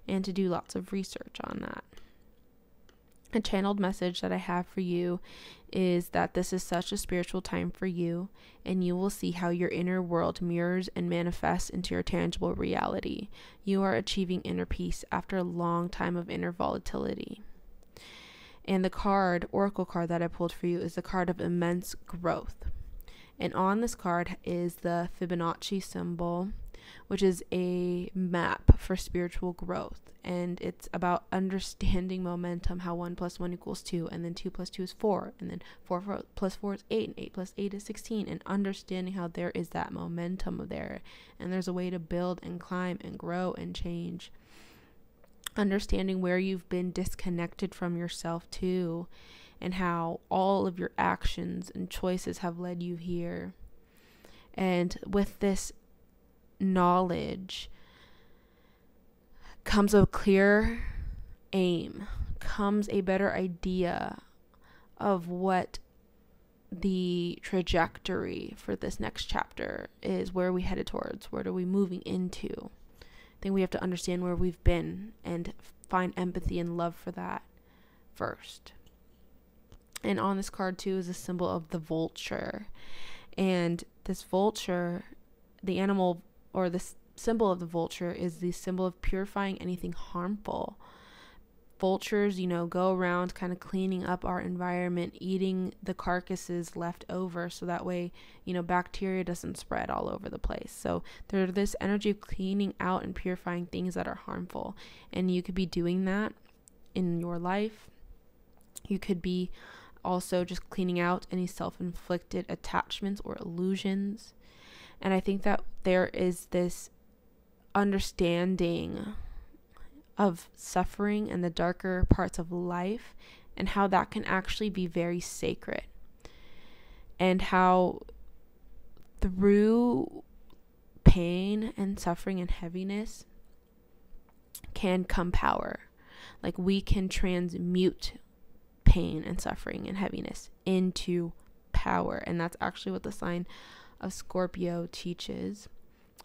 and to do lots of research on that. A channeled message that I have for you is that this is such a spiritual time for you, and you will see how your inner world mirrors and manifests into your tangible reality. You are achieving inner peace after a long time of inner volatility. And the oracle card that I pulled for you is the card of immense growth. And on this card is the Fibonacci symbol, which is a map for spiritual growth. And it's about understanding momentum, how 1 + 1 = 2, and then 2 + 2 is 4, and then 4 + 4 is 8, and 8 + 8 is 16, and understanding how there is that momentum there. And there's a way to build and climb and grow and change. Understanding where you've been disconnected from yourself too, and how all of your actions and choices have led you here. And with this knowledge comes a clear aim, comes a better idea of what the trajectory for this next chapter is. Where are we headed towards? What are we moving into? I think we have to understand where we've been and find empathy and love for that first. And on this card too is a symbol of the vulture. And this vulture, the animal, or the symbol of the vulture, is the symbol of purifying anything harmful. Vultures, go around kind of cleaning up our environment, eating the carcasses left over, so that way, bacteria doesn't spread all over the place. So there's this energy of cleaning out and purifying things that are harmful. And you could be doing that in your life. You could be also just cleaning out any self-inflicted attachments or illusions. And I think that there is this understanding of suffering and the darker parts of life, and how that can actually be very sacred, and how through pain and suffering and heaviness can come power. Like, we can transmute pain and suffering and heaviness into power. And that's actually what the sign of Scorpio teaches.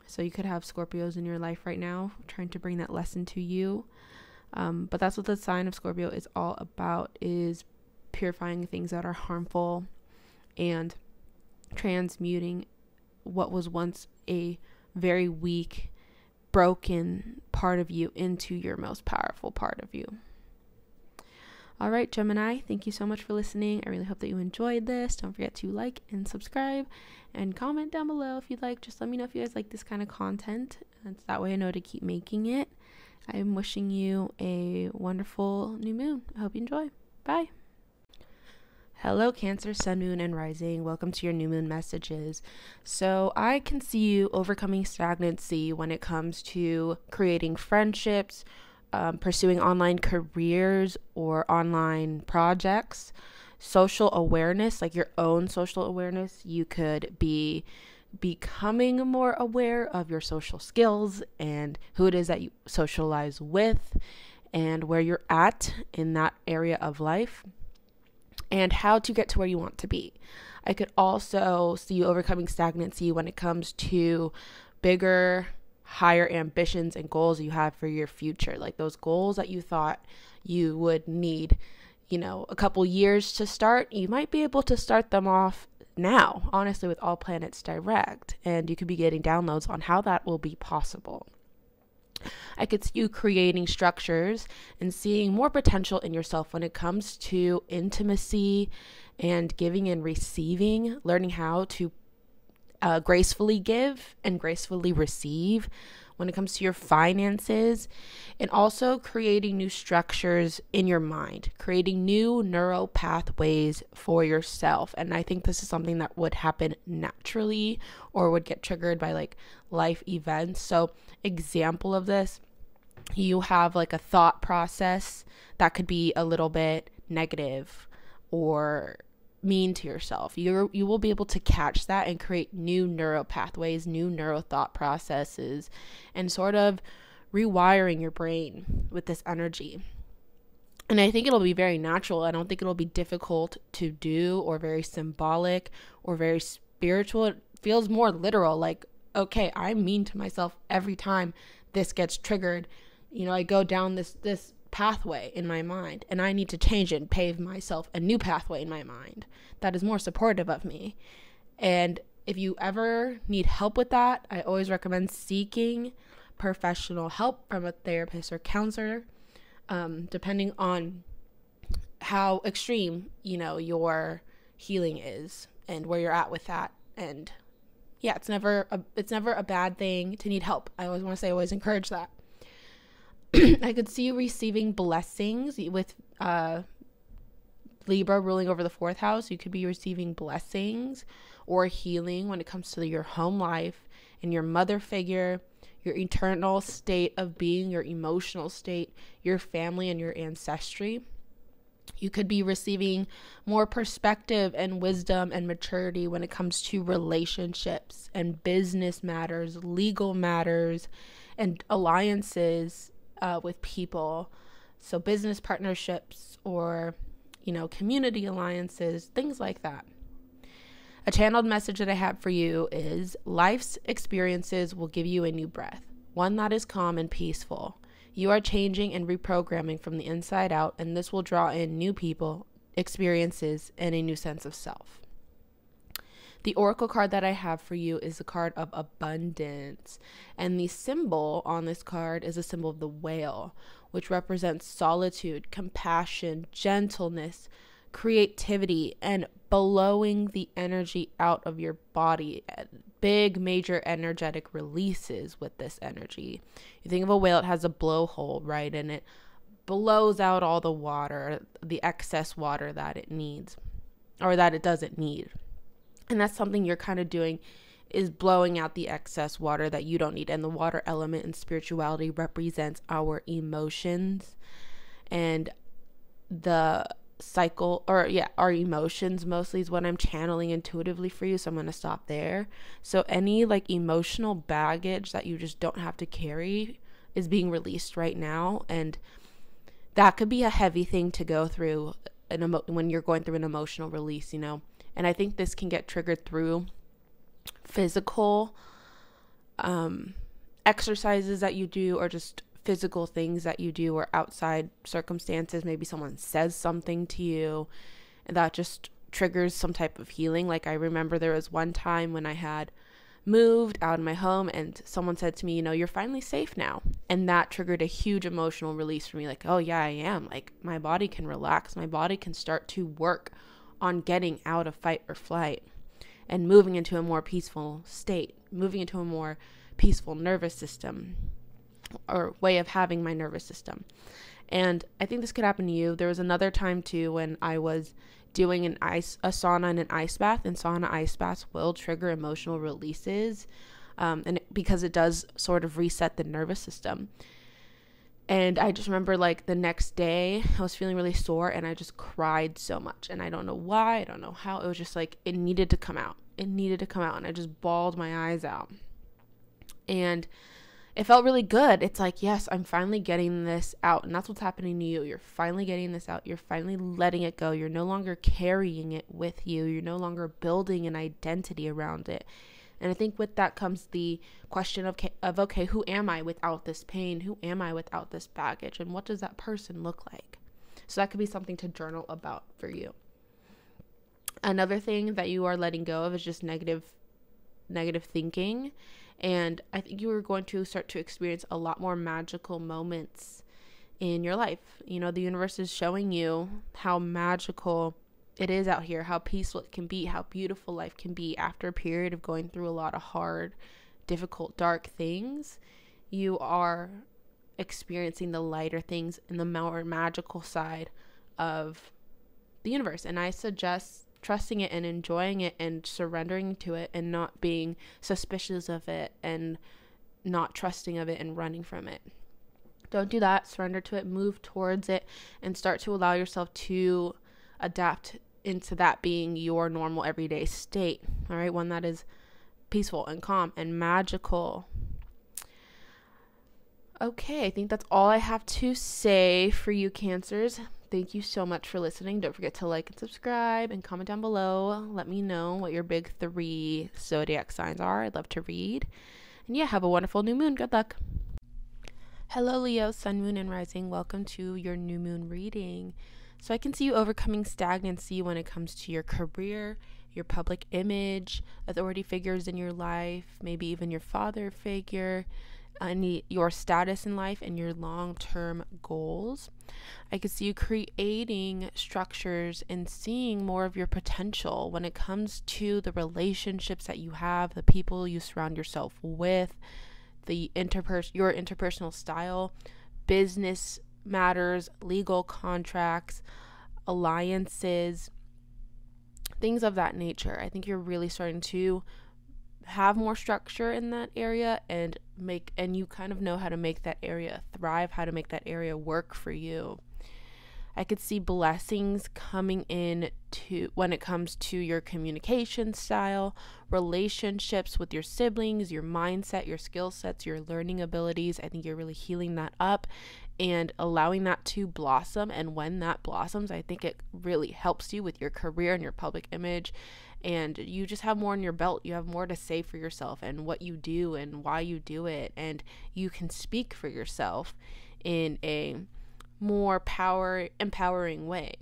So you could have Scorpios in your life right now trying to bring that lesson to you. But that's what the sign of Scorpio is all about, is purifying things that are harmful and transmuting what was once a very weak, broken part of you into your most powerful part of you. All right, Gemini, thank you so much for listening. I really hope that you enjoyed this. Don't forget to like and subscribe and comment down below if you'd like. Just let me know if you guys like this kind of content. And that way I know to keep making it. I'm wishing you a wonderful new moon. I hope you enjoy. Bye. Hello, Cancer, Sun, Moon, and Rising. Welcome to your new moon messages. So I can see you overcoming stagnancy when it comes to creating friendships, pursuing online careers or online projects, social awareness, like your own social awareness. You could be becoming more aware of your social skills and who it is that you socialize with and where you're at in that area of life and how to get to where you want to be. I could also see you overcoming stagnancy when it comes to bigger, higher ambitions and goals you have for your future, like those goals that you thought you would need, a couple years to start. You might be able to start them off now, honestly, with all planets direct, and you could be getting downloads on how that will be possible. I could see you creating structures and seeing more potential in yourself when it comes to intimacy and giving and receiving, learning how to gracefully give and gracefully receive when it comes to your finances, and also creating new structures in your mind, creating new neural pathways for yourself. And I think this is something that would happen naturally or would get triggered by like life events. So example of this, you have like a thought process that could be a little bit negative or mean to yourself. You will be able to catch that and create new neural pathways, new neural thought processes, and sort of rewiring your brain with this energy. And I think it'll be very natural. I don't think it'll be difficult to do or very symbolic or very spiritual. It feels more literal, like, okay, I'm mean to myself every time this gets triggered. I go down this pathway in my mind, and I need to change it and pave myself a new pathway in my mind that is more supportive of me. And if you ever need help with that, I always recommend seeking professional help from a therapist or counselor, depending on how extreme your healing is and where you're at with that. And yeah, it's never a bad thing to need help. I always encourage that. I could see you receiving blessings with Libra ruling over the 4th house. You could be receiving blessings or healing when it comes to your home life and your mother figure, your eternal state of being, your emotional state, your family, and your ancestry. You could be receiving more perspective and wisdom and maturity when it comes to relationships and business matters, legal matters, and alliances with people. So business partnerships or, community alliances, things like that. A channeled message that I have for you is life's experiences will give you a new breath, one that is calm and peaceful. You are changing and reprogramming from the inside out, and this will draw in new people, experiences, and a new sense of self. The oracle card that I have for you is the card of abundance, and the symbol on this card is a symbol of the whale, which represents solitude, compassion, gentleness, creativity, and blowing the energy out of your body. Big major energetic releases with this energy. You think of a whale, it has a blowhole, right? And it blows out all the water, the excess water that it needs or that it doesn't need. And that's something you're kind of doing, is blowing out the excess water that you don't need. And the water element in spirituality represents our emotions and the cycle, or our emotions mostly is what I'm channeling intuitively for you. So I'm going to stop there. So any emotional baggage that you just don't have to carry is being released right now. And that could be a heavy thing to go through, when you're going through an emotional release, you know. And I think this can get triggered through physical exercises that you do, or just physical things that you do, or outside circumstances. Maybe someone says something to you and that just triggers some type of healing. Like, I remember there was one time when I had moved out of my home and someone said to me, you know, you're finally safe now. And that triggered a huge emotional release for me. Like, oh yeah, I am. Like, my body can relax. My body can start to work on getting out of fight or flight and moving into a more peaceful state, moving into a more peaceful nervous system, or way of having my nervous system. And I think this could happen to you. There was another time too when I was doing a sauna and an ice bath, and sauna ice baths will trigger emotional releases, because it does sort of reset the nervous system. And I just remember, like, the next day I was feeling really sore and I just cried so much, and I don't know why, I don't know how. It was just like, it needed to come out. It needed to come out, and I just bawled my eyes out. And it felt really good. It's like, yes, I'm finally getting this out. And that's what's happening to you. You're finally getting this out. You're finally letting it go. You're no longer carrying it with you. You're no longer building an identity around it. And I think with that comes the question of okay, who am I without this pain? Who am I without this baggage? And what does that person look like? So that could be something to journal about for you. Another thing that you are letting go of is just negative thinking. And I think you are going to start to experience a lot more magical moments in your life. You know, the universe is showing you how magical it is out here, how peaceful it can be, how beautiful life can be after a period of going through a lot of hard, difficult, dark things. You are experiencing the lighter things and the more magical side of the universe. And I suggest trusting it and enjoying it and surrendering to it, and not being suspicious of it and not trusting of it and running from it. Don't do that. Surrender to it, move towards it, and start to allow yourself to adapt into that being your normal everyday state. All right, one that is peaceful and calm and magical. Okay, I think that's all I have to say for you, Cancers. Thank you so much for listening. Don't forget to like and subscribe and comment down below. Let me know what your big 3 zodiac signs are. I'd love to read. And yeah, have a wonderful new moon. Good luck. Hello, Leo, sun, moon, and rising. Welcome to your new moon reading. So I can see you overcoming stagnancy when it comes to your career, your public image, authority figures in your life, maybe even your father figure, your status in life, and your long-term goals. I could see you creating structures and seeing more of your potential when it comes to the relationships that you have, the people you surround yourself with, your interpersonal style, business matters, legal contracts, alliances, things of that nature. I think you're really starting to have more structure in that area, and you kind of know how to make that area thrive, how to make that area work for you. I could see blessings coming in when it comes to your communication style, relationships with your siblings, your mindset, your skill sets, your learning abilities. I think you're really healing that up and allowing that to blossom. And when that blossoms, I think it really helps you with your career and your public image. And you just have more in your belt. You have more to say for yourself and what you do and why you do it. And you can speak for yourself in a more empowering way.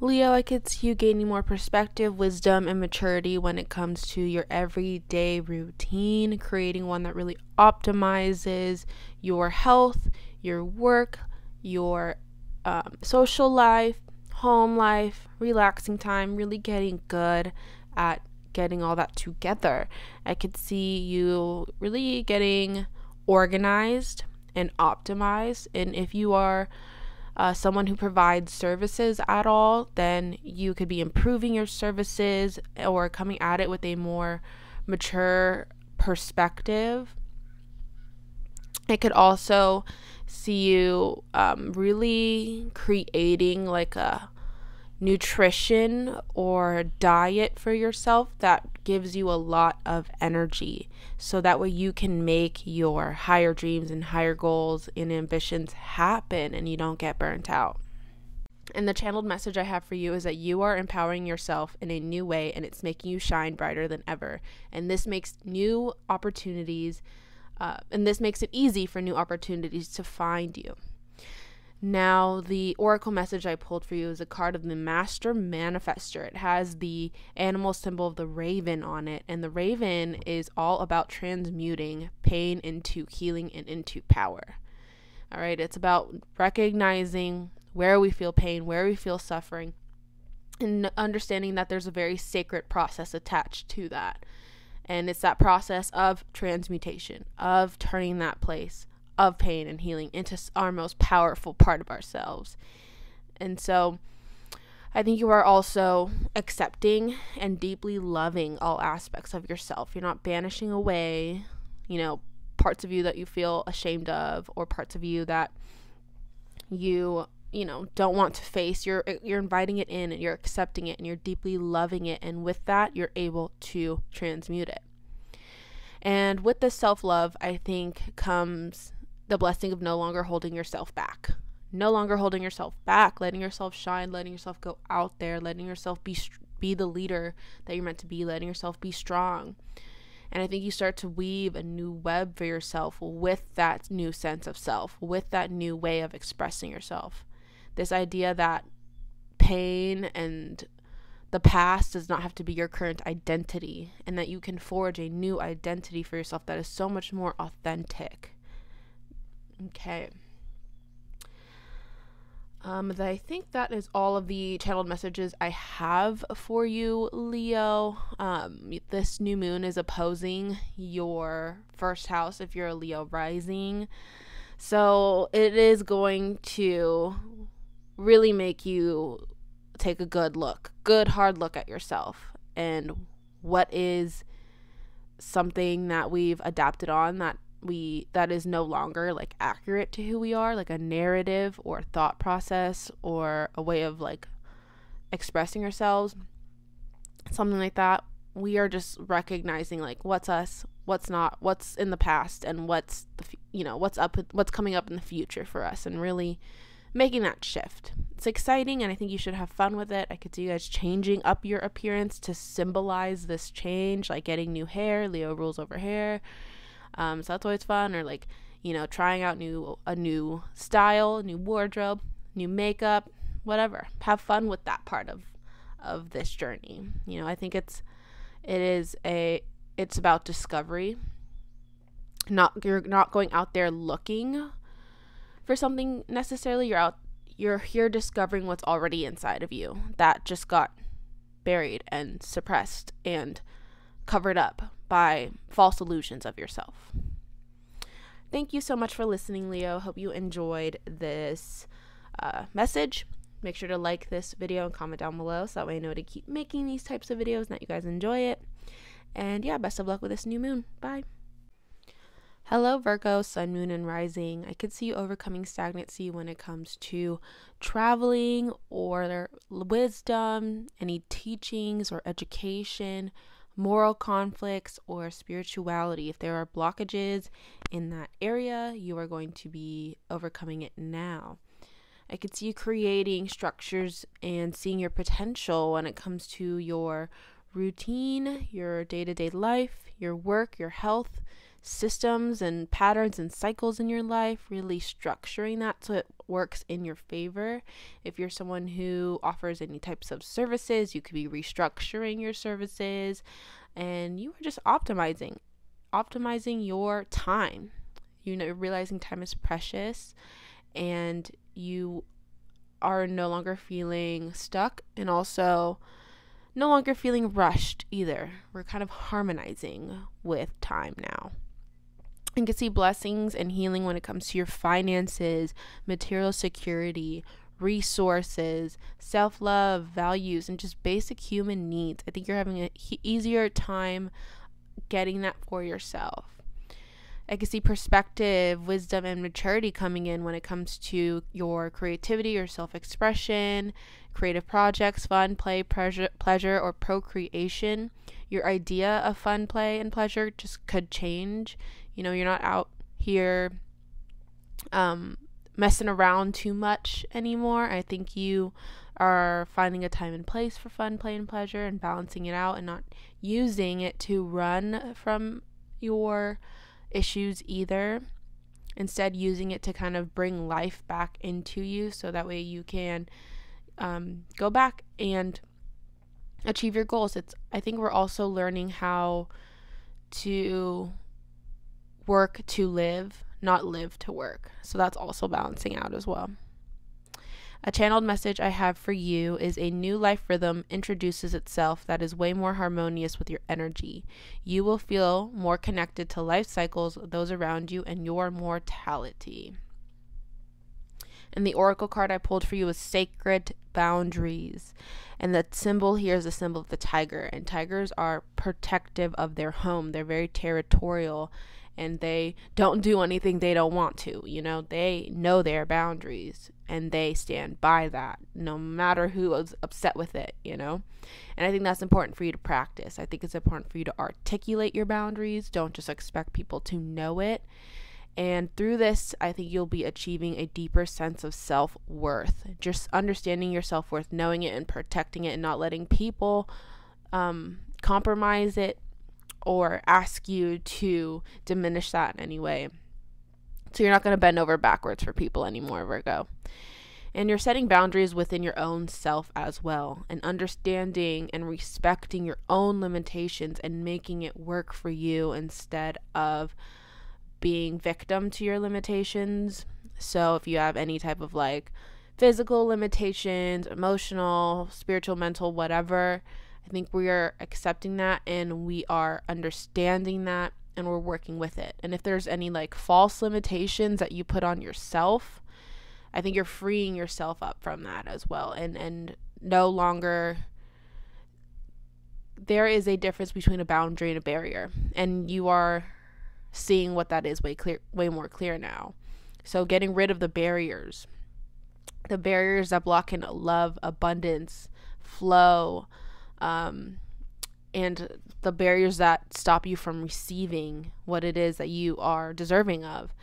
Leo, I could see you gaining more perspective, wisdom, and maturity when it comes to your everyday routine, creating one that really optimizes your health, your work, your social life, home life, relaxing time, really getting good at getting all that together. I could see you really getting organized and optimized. And if you are someone who provides services at all, then you could be improving your services or coming at it with a more mature perspective. I could also see you really creating like a nutrition or diet for yourself that gives you a lot of energy, so that way you can make your higher dreams and higher goals and ambitions happen and you don't get burnt out. And the channeled message I have for you is that you are empowering yourself in a new way, and it's making you shine brighter than ever. And this makes new opportunities, and this makes it easy for new opportunities to find you. Now, the oracle message I pulled for you is a card of the Master Manifester. It has the animal symbol of the raven on it, and the raven is all about transmuting pain into healing and into power. All right, it's about recognizing where we feel pain, where we feel suffering, and understanding that there's a very sacred process attached to that. And it's that process of transmutation, of turning that place of pain and healing into our most powerful part of ourselves. And so I think you are also accepting and deeply loving all aspects of yourself. You're not banishing away, parts of you that you feel ashamed of, or parts of you that you don't want to face. You're inviting it in, and you're accepting it, and you're deeply loving it. And with that, you're able to transmute it. And with this self-love, I think, comes the blessing of no longer holding yourself back. No longer holding yourself back, letting yourself shine, letting yourself go out there, letting yourself be the leader that you're meant to be, letting yourself be strong. And I think you start to weave a new web for yourself with that new sense of self, with that new way of expressing yourself. This idea that pain and the past does not have to be your current identity, and that you can forge a new identity for yourself that is so much more authentic. Okay. I think that is all of the channeled messages I have for you, Leo. This new moon is opposing your first house if you're a Leo rising. So it is going to really make you take a good hard look at yourself, and what is something that we've adapted on that is no longer like accurate to who we are, like a narrative or thought process or a way of like expressing ourselves, something like that. We are just recognizing like what's us, what's not, what's in the past, and what's what's coming up in the future for us, and really making that shift. It's exciting, and I think you should have fun with it. I could see you guys changing up your appearance to symbolize this change, like getting new hair. Leo rules over hair. So that's always fun, or like, trying out a new style, new wardrobe, new makeup, whatever. Have fun with that part of this journey. I think it's about discovery. You're not going out there looking for something necessarily. You're here discovering what's already inside of you that just got buried and suppressed and covered up by false illusions of yourself. Thank you so much for listening, Leo. Hope you enjoyed this message. Make sure to like this video and comment down below so that way I know to keep making these types of videos and that you guys enjoy it. And yeah, best of luck with this new moon. Bye. Hello, Virgo, Sun, Moon, and Rising. I could see you overcoming stagnancy when it comes to traveling or wisdom, any teachings or education, moral conflicts, or spirituality. If there are blockages in that area, you are going to be overcoming it now. I could see you creating structures and seeing your potential when it comes to your routine, your day-to-day life, your work, your health, systems and patterns and cycles in your life, really structuring that so it works in your favor. If you're someone who offers any types of services, you could be restructuring your services, and you are just optimizing your time. Realizing time is precious, and you are no longer feeling stuck, and also no longer feeling rushed either. We're kind of harmonizing with time now. You can see blessings and healing when it comes to your finances, material security, resources, self-love, values, and just basic human needs. I think you're having an easier time getting that for yourself. I can see perspective, wisdom, and maturity coming in when it comes to your creativity or self-expression, creative projects, fun, play, pleasure, or procreation. Your idea of fun, play, and pleasure just could change. You're not out here messing around too much anymore. I think you are finding a time and place for fun, play, and pleasure, and balancing it out and not using it to run from your issues either. Instead, using it to kind of bring life back into you, so that way you can go back and achieve your goals. I think we're also learning how to work to live, not live to work. So that's also balancing out as well. A channeled message I have for you is a new life rhythm introduces itself that is way more harmonious with your energy. You will feel more connected to life cycles, those around you, and your mortality. And the oracle card I pulled for you is Sacred Boundaries. And the symbol here is the symbol of the tiger. And tigers are protective of their home. They're very territorial. And they don't do anything they don't want to. They know their boundaries. And they stand by that, no matter who is upset with it, And I think that's important for you to practice. I think it's important for you to articulate your boundaries. Don't just expect people to know it. And through this, I think you'll be achieving a deeper sense of self-worth. Just understanding your self-worth, knowing it and protecting it, and not letting people compromise it or ask you to diminish that in any way. So you're not going to bend over backwards for people anymore, Virgo. And you're setting boundaries within your own self as well, and understanding and respecting your own limitations and making it work for you instead of being victim to your limitations. So if you have any type of physical limitations, emotional, spiritual, mental, whatever, I think we are accepting that and we are understanding that and we're working with it. And if there's any false limitations that you put on yourself, I think you're freeing yourself up from that as well. And no longer, there is a difference between a boundary and a barrier, and you are seeing what that is way more clear now. So getting rid of the barriers that block in love, abundance, flow, and the barriers that stop you from receiving what it is that you are deserving of.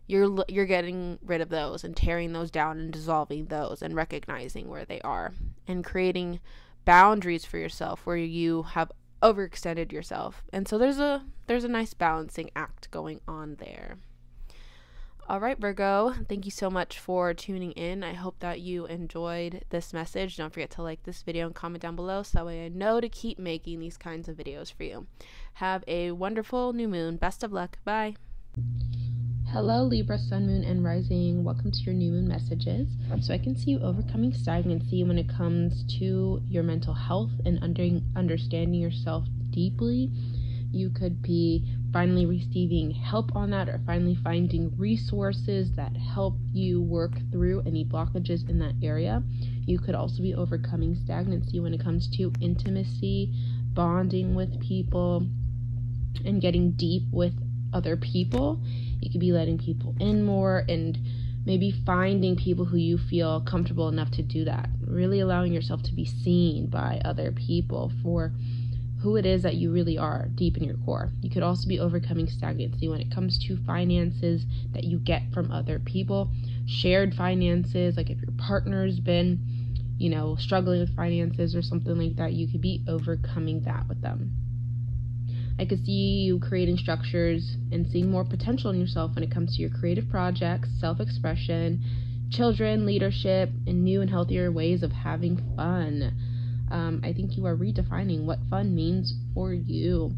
You're getting rid of those and tearing those down and dissolving those and recognizing where they are and creating boundaries for yourself where you have overextended yourself. And so there's a nice balancing act going on there. All right, Virgo, thank you so much for tuning in. I hope that you enjoyed this message. Don't forget to like this video and comment down below so that way I know to keep making these kinds of videos for you. Have a wonderful new moon. Best of luck. Bye. Hello, Libra, Sun, Moon, and Rising. Welcome to your new moon messages. So I can see you overcoming stagnancy when it comes to your mental health and understanding yourself deeply. You could be finally receiving help on that, or finally finding resources that help you work through any blockages in that area. You could also be overcoming stagnancy when it comes to intimacy, bonding with people, and getting deep with other people. You could be letting people in more and maybe finding people who you feel comfortable enough to do that. Really allowing yourself to be seen by other people for who it is that you really are deep in your core. You could also be overcoming stagnancy when it comes to finances that you get from other people. Shared finances, like if your partner's been, struggling with finances or something like that, you could be overcoming that with them. I could see you creating structures and seeing more potential in yourself when it comes to your creative projects, self-expression, children, leadership, and new and healthier ways of having fun. I think you are redefining what fun means for you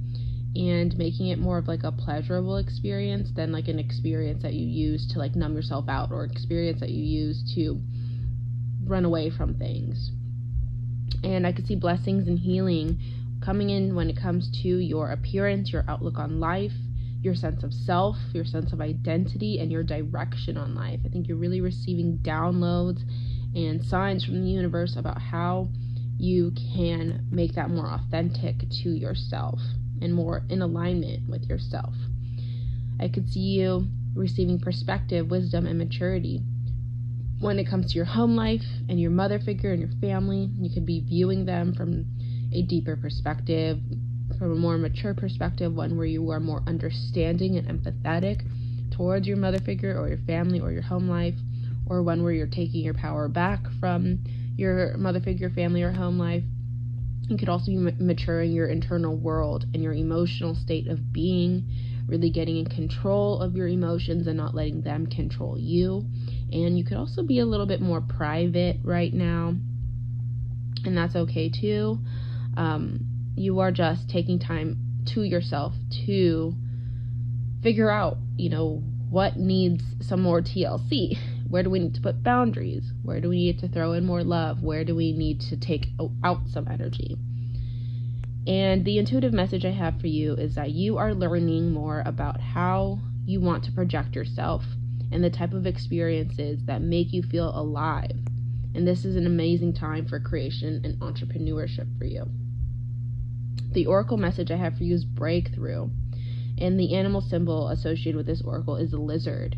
and making it more of a pleasurable experience than an experience that you use to numb yourself out, or experience that you use to run away from things. And I could see blessings and healing coming in when it comes to your appearance, your outlook on life, your sense of self, your sense of identity, and your direction on life. I think you're really receiving downloads and signs from the universe about how you can make that more authentic to yourself and more in alignment with yourself. I could see you receiving perspective, wisdom, and maturity when it comes to your home life and your mother figure and your family. You could be viewing them from a deeper perspective, from a more mature perspective, one where you are more understanding and empathetic towards your mother figure or your family or your home life. or one where you're taking your power back from your mother figure, family, or home life. You could also be maturing your internal world and your emotional state of being, really getting in control of your emotions and not letting them control you. And you could also be a little bit more private right now, and that's okay too. You are just taking time to yourself to figure out, what needs some more TLC. Where do we need to put boundaries? Where do we need to throw in more love? Where do we need to take out some energy? And the intuitive message I have for you is that you are learning more about how you want to project yourself and the type of experiences that make you feel alive. And this is an amazing time for creation and entrepreneurship for you. The oracle message I have for you is breakthrough. And the animal symbol associated with this oracle is a lizard.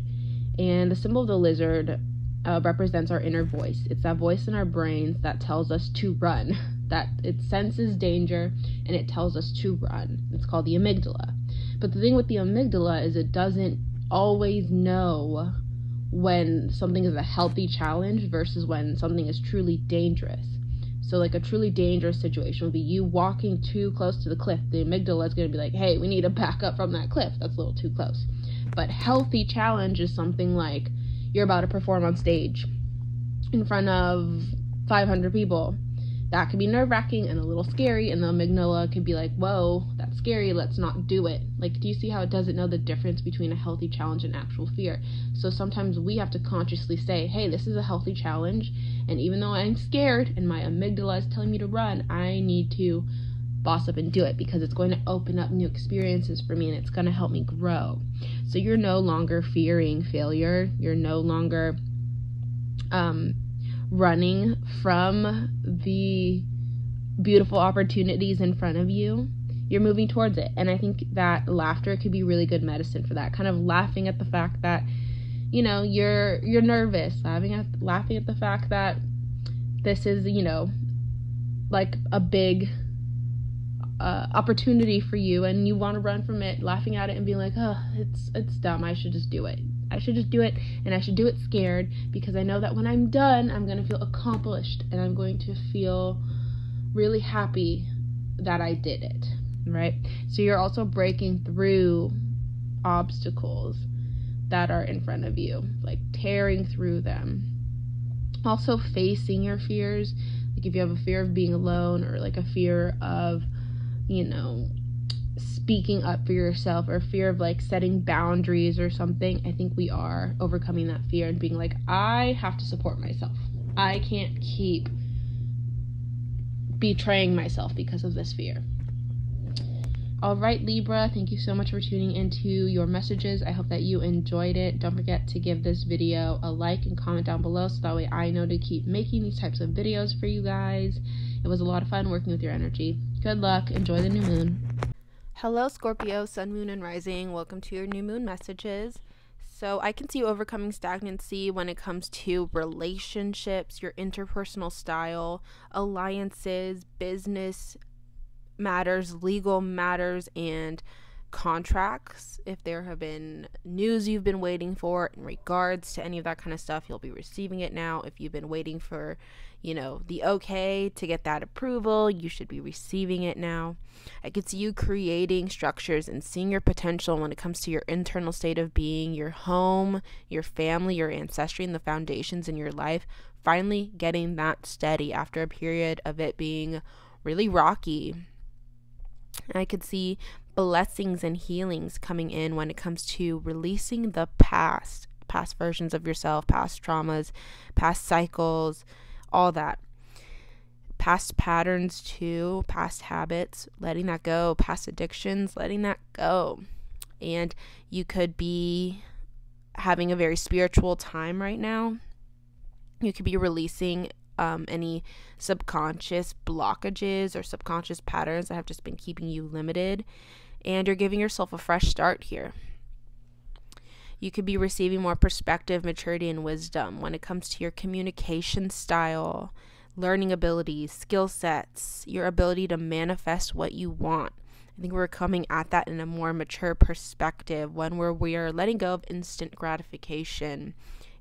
And the symbol of the lizard represents our inner voice. It's that voice in our brains that tells us to run, that it senses danger and it tells us to run. It's called the amygdala. But the thing with the amygdala is it doesn't always know when something is a healthy challenge versus when something is truly dangerous. So like a truly dangerous situation would be you walking too close to the cliff. The amygdala is going to be like, hey, we need to back up from that cliff. That's a little too close. But healthy challenge is something like you're about to perform on stage in front of 500 people. That could be nerve-wracking and a little scary, and the amygdala could be like, whoa, that's scary, let's not do it. Like, do you see how it doesn't know the difference between a healthy challenge and actual fear? So sometimes we have to consciously say, hey, this is a healthy challenge, and even though I'm scared and my amygdala is telling me to run, I need to boss up and do it because it's going to open up new experiences for me and it's going to help me grow. So you're no longer fearing failure. You're no longer running from the beautiful opportunities in front of you. You're moving towards it. And I think that laughter could be really good medicine for that. Kind of laughing at the fact that, you're nervous, laughing at the fact that this is, like a big opportunity for you and you want to run from it, laughing at it and being like, oh, it's dumb, I should just do it, and I should do it scared, because I know that when I'm done, I'm going to feel accomplished and I'm going to feel really happy that I did it, right? So you're also breaking through obstacles that are in front of you, like tearing through them. Also facing your fears, like if you have a fear of being alone, or like a fear of speaking up for yourself, or fear of like setting boundaries or something, I think we are overcoming that fear and being like, I have to support myself. I can't keep betraying myself because of this fear. All right, Libra, thank you so much for tuning into your messages. I hope that you enjoyed it. Don't forget to give this video a like and comment down below so that way I know to keep making these types of videos for you guys. It was a lot of fun working with your energy. Good luck. Enjoy the new moon. Hello, Scorpio, Sun, Moon, and Rising. Welcome to your new moon messages. So I can see you overcoming stagnancy when it comes to relationships, your interpersonal style, alliances, business matters, legal matters, and contracts. If there have been news you've been waiting for in regards to any of that kind of stuff, you'll be receiving it now. If you've been waiting for the okay to get that approval, you should be receiving it now. I could see you creating structures and seeing your potential when it comes to your internal state of being, your home, your family, your ancestry, and the foundations in your life, finally getting that steady after a period of it being really rocky. I could see blessings and healings coming in when it comes to releasing the past versions of yourself, past traumas, past cycles, all that. Past patterns too, past habits, letting that go, past addictions, letting that go. And you could be having a very spiritual time right now. You could be releasing any subconscious blockages or subconscious patterns that have just been keeping you limited, and you're giving yourself a fresh start here. You could be receiving more perspective, maturity, and wisdom when it comes to your communication style, learning abilities, skill sets, your ability to manifest what you want. I think we're coming at that in a more mature perspective, one where we are letting go of instant gratification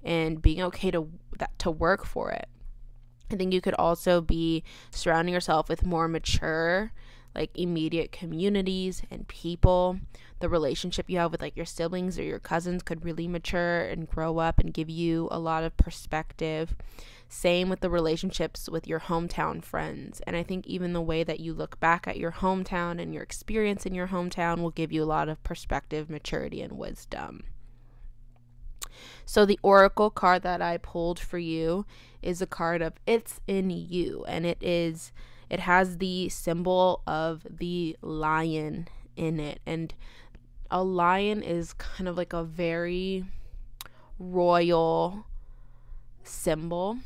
and being okay to work for it. I think you could also be surrounding yourself with more mature, like immediate communities and people. The relationship you have with like your siblings or your cousins could really mature and grow up and give you a lot of perspective. Same with the relationships with your hometown friends. And I think even the way that you look back at your hometown and your experience in your hometown will give you a lot of perspective, maturity, and wisdom. So the oracle card that I pulled for you is a card of It's in You, and it has the symbol of the lion in it. And a lion is kind of like a very royal symbol.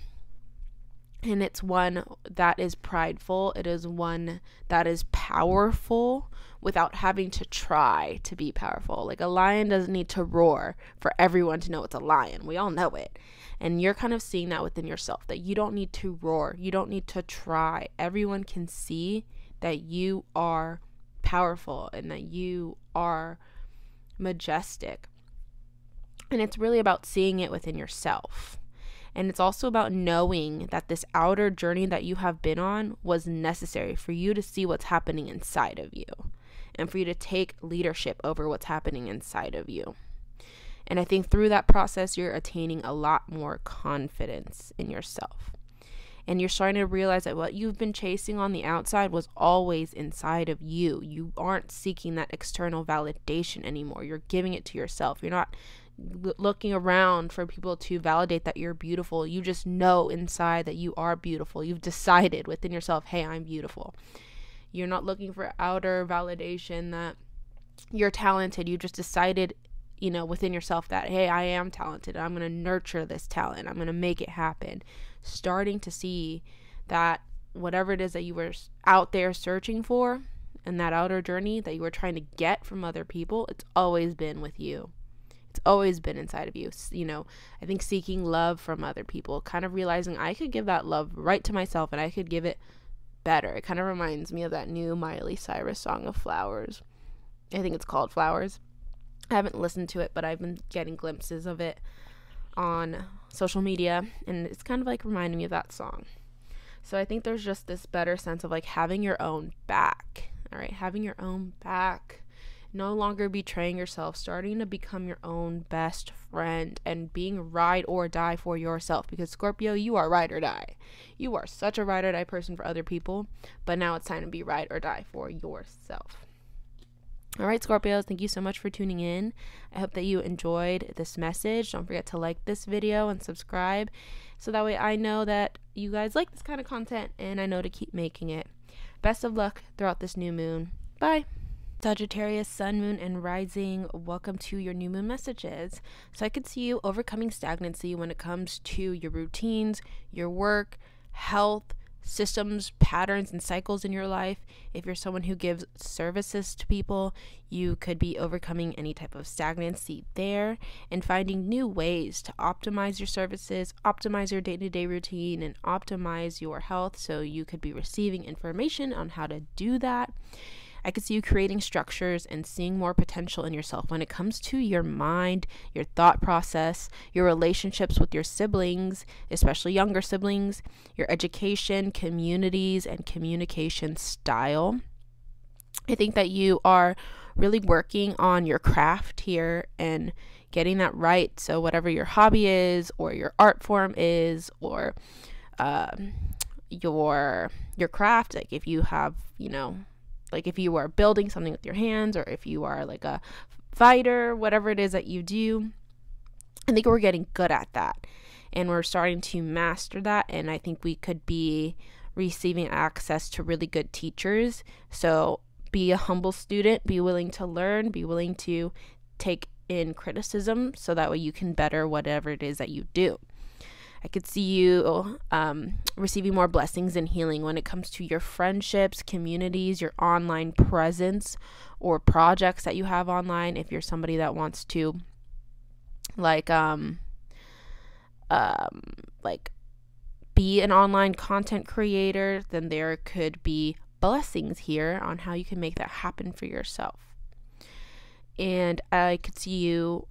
And it's one that is prideful. It is one that is powerful without having to try to be powerful. Like a lion doesn't need to roar for everyone to know it's a lion. We all know it. And you're kind of seeing that within yourself, that you don't need to roar. You don't need to try. Everyone can see that you are powerful and that you are majestic. And it's really about seeing it within yourself. And it's also about knowing that this outer journey that you have been on was necessary for you to see what's happening inside of you and for you to take leadership over what's happening inside of you. And I think through that process, you're attaining a lot more confidence in yourself. And you're starting to realize that what you've been chasing on the outside was always inside of you. You aren't seeking that external validation anymore. You're giving it to yourself. You're not looking around for people to validate that you're beautiful. You just know inside that you are beautiful. You've decided within yourself, hey, I'm beautiful. You're not looking for outer validation that you're talented. You just decided, within yourself that, hey, I am talented. I'm going to nurture this talent. I'm going to make it happen. Starting to see that whatever it is that you were out there searching for and that outer journey that you were trying to get from other people, it's always been with you. It's always been inside of you. I think seeking love from other people, kind of realizing I could give that love right to myself and I could give it better. It kind of reminds me of that new Miley Cyrus song of Flowers. I think it's called Flowers. I haven't listened to it, but I've been getting glimpses of it on social media, and it's kind of like reminding me of that song. So I think there's just this better sense of like having your own back. All right, having your own back. No longer betraying yourself, starting to become your own best friend and being ride or die for yourself. Because Scorpio, you are ride or die. You are such a ride or die person for other people, but now it's time to be ride or die for yourself. All right, Scorpios, thank you so much for tuning in. I hope that you enjoyed this message. Don't forget to like this video and subscribe so that way I know that you guys like this kind of content and I know to keep making it. Best of luck throughout this new moon. Bye. Sagittarius, Sun, Moon, and Rising, welcome to your new moon messages. So I could see you overcoming stagnancy when it comes to your routines, your work, health, systems, patterns, and cycles in your life. If you're someone who gives services to people, you could be overcoming any type of stagnancy there and finding new ways to optimize your services, optimize your day-to-day routine, and optimize your health. So you could be receiving information on how to do that. I could see you creating structures and seeing more potential in yourself when it comes to your mind, your thought process, your relationships with your siblings, especially younger siblings, your education, communities, and communication style. I think that you are really working on your craft here and getting that right. So whatever your hobby is or your art form is or your craft, like if you have, like if you are building something with your hands or if you are like a fighter, whatever it is that you do, I think we're getting good at that and we're starting to master that. And I think we could be receiving access to really good teachers. So be a humble student, be willing to learn, be willing to take in criticism so that way you can better whatever it is that you do. I could see you receiving more blessings and healing when it comes to your friendships, communities, your online presence, or projects that you have online. If you're somebody that wants to like be an online content creator, then there could be blessings here on how you can make that happen for yourself. And I could see you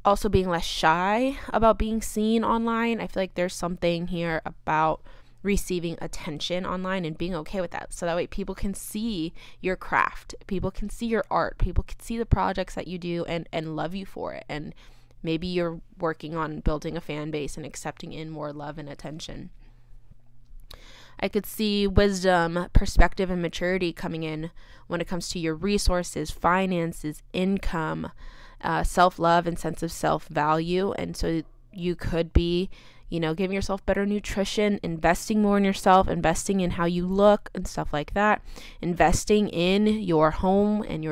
also being less shy about being seen online. I feel like there's something here about receiving attention online and being okay with that, so that way people can see your craft, people can see your art, people can see the projects that you do and love you for it. And maybe you're working on building a fan base and accepting in more love and attention. I could see wisdom, perspective, and maturity coming in when it comes to your resources, finances, income, self-love, and sense of self-value. And so you could be, giving yourself better nutrition, investing more in yourself, investing in how you look and stuff like that, investing in your home and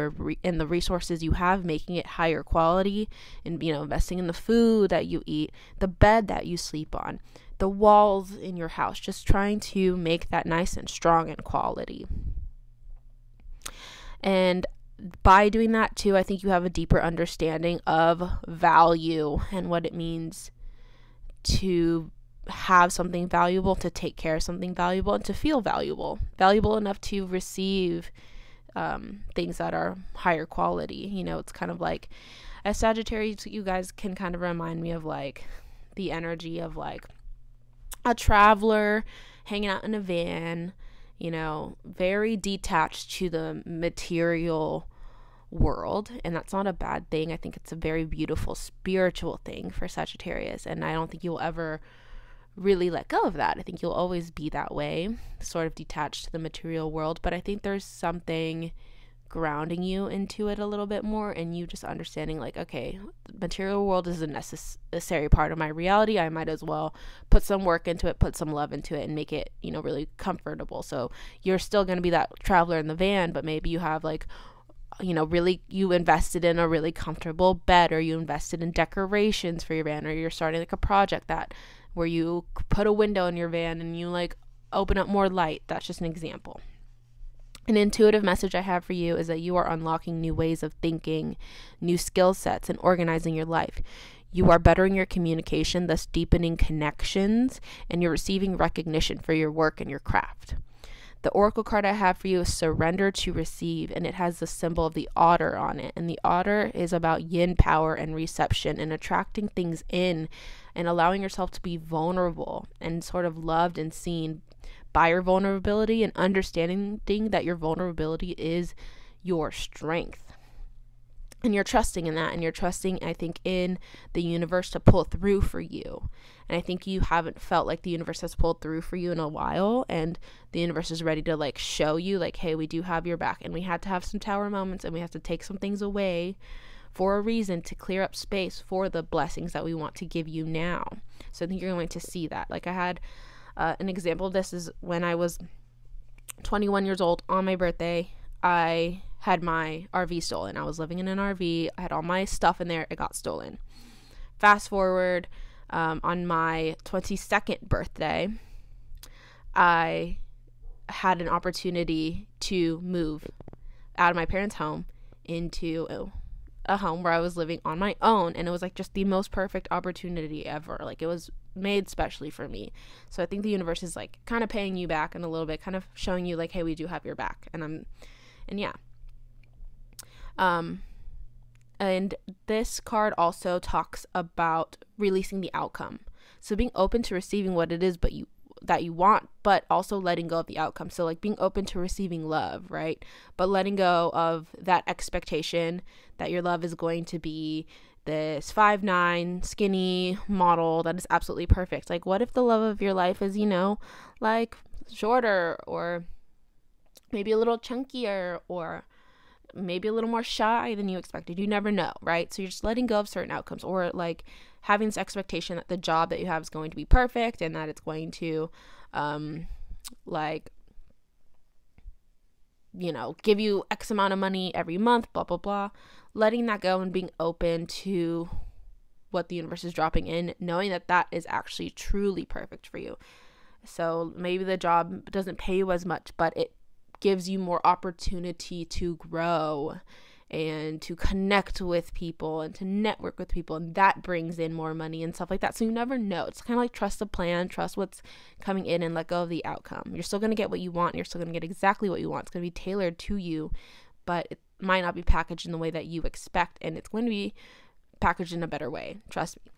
in the resources you have, making it higher quality, and investing in the food that you eat, the bed that you sleep on, the walls in your house, just trying to make that nice and strong and quality. And by doing that too, I think you have a deeper understanding of value and what it means to have something valuable, to take care of something valuable, and to feel valuable enough to receive things that are higher quality. It's kind of like, as Sagittarius, you guys can kind of remind me of like the energy of like a traveler hanging out in a van, very detached to the material world. And that's not a bad thing. I think it's a very beautiful spiritual thing for Sagittarius, and I don't think you'll ever really let go of that. I think you'll always be that way, sort of detached to the material world, but I think there's something grounding you into it a little bit more, and you just understanding like, okay, the material world is a necessary part of my reality. I might as well put some work into it, put some love into it, and make it, really comfortable. So you're still going to be that traveler in the van, but maybe you have like, really, you invested in a really comfortable bed, or you invested in decorations for your van, or you're starting like a project where you put a window in your van and you like open up more light. That's just an example. An intuitive message I have for you is that you are unlocking new ways of thinking, new skill sets, and organizing your life. You are bettering your communication, thus deepening connections, and you're receiving recognition for your work and your craft. The oracle card I have for you is Surrender to Receive, and it has the symbol of the otter on it. And the otter is about yin power and reception and attracting things in and allowing yourself to be vulnerable and sort of loved and seen by your vulnerability, and understanding that your vulnerability is your strength. And you're trusting in that, and you're trusting, I think, in the universe to pull through for you. And I think you haven't felt like the universe has pulled through for you in a while, and the universe is ready to like show you like, hey, we do have your back. And we had to have some tower moments, and we have to take some things away for a reason, to clear up space for the blessings that we want to give you now. So I think you're going to see that. Like I had an example of this is when I was 21 years old on my birthday. I had my RV stolen. I was living in an RV. I had all my stuff in there. It got stolen. Fast forward, on my 22nd birthday, I had an opportunity to move out of my parents' home into a home where I was living on my own, and it was like just the most perfect opportunity ever. Like it was made specially for me. So I think the universe is like kind of paying you back in a little bit, kind of showing you like, hey, we do have your back. And yeah. And this card also talks about releasing the outcome. So being open to receiving what it is that you want, but also letting go of the outcome. So like being open to receiving love, right? But letting go of that expectation that your love is going to be this 5'9" skinny model that is absolutely perfect. Like what if the love of your life is, like shorter, or maybe a little chunkier, or maybe a little more shy than you expected? You never know, right? So you're just letting go of certain outcomes, or like having this expectation that the job that you have is going to be perfect, and that it's going to give you X amount of money every month, blah blah blah. Letting that go and being open to what the universe is dropping in, knowing that is actually truly perfect for you. So maybe the job doesn't pay you as much, but it gives you more opportunity to grow and to connect with people and to network with people, and that brings in more money and stuff like that. So you never know. It's kind of like trust the plan, trust what's coming in, and let go of the outcome. You're still going to get what you want. You're still going to get exactly what you want. It's going to be tailored to you, but it might not be packaged in the way that you expect, and it's going to be packaged in a better way. Trust me.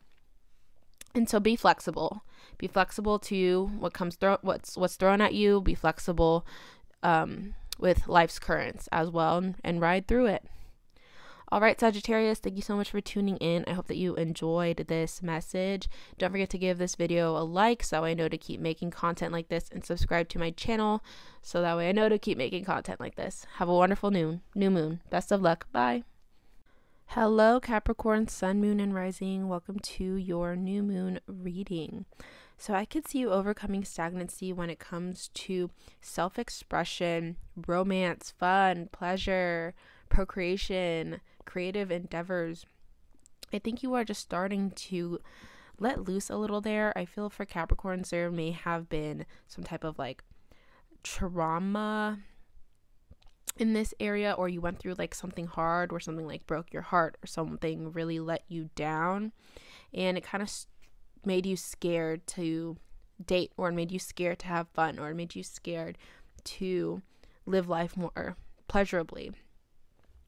And so be flexible. Be flexible to what's thrown at you. Be flexible with life's currents as well, and ride through it. All right, Sagittarius, thank you so much for tuning in. I hope that you enjoyed this message. Don't forget to give this video a like so I know to keep making content like this, and subscribe to my channel so that way I know to keep making content like this. Have a wonderful new moon. Best of luck. Bye. Hello, Capricorn, Sun, Moon, and Rising. Welcome to your new moon reading. So I could see you overcoming stagnancy when it comes to self-expression, romance, fun, pleasure, procreation, creative endeavors. I think you are just starting to let loose a little there. I feel for Capricorns, there may have been some type of like trauma in this area, or you went through like something hard, or something like broke your heart, or something really let you down, and it kind of made you scared to date, or it made you scared to have fun, or it made you scared to live life more pleasurably.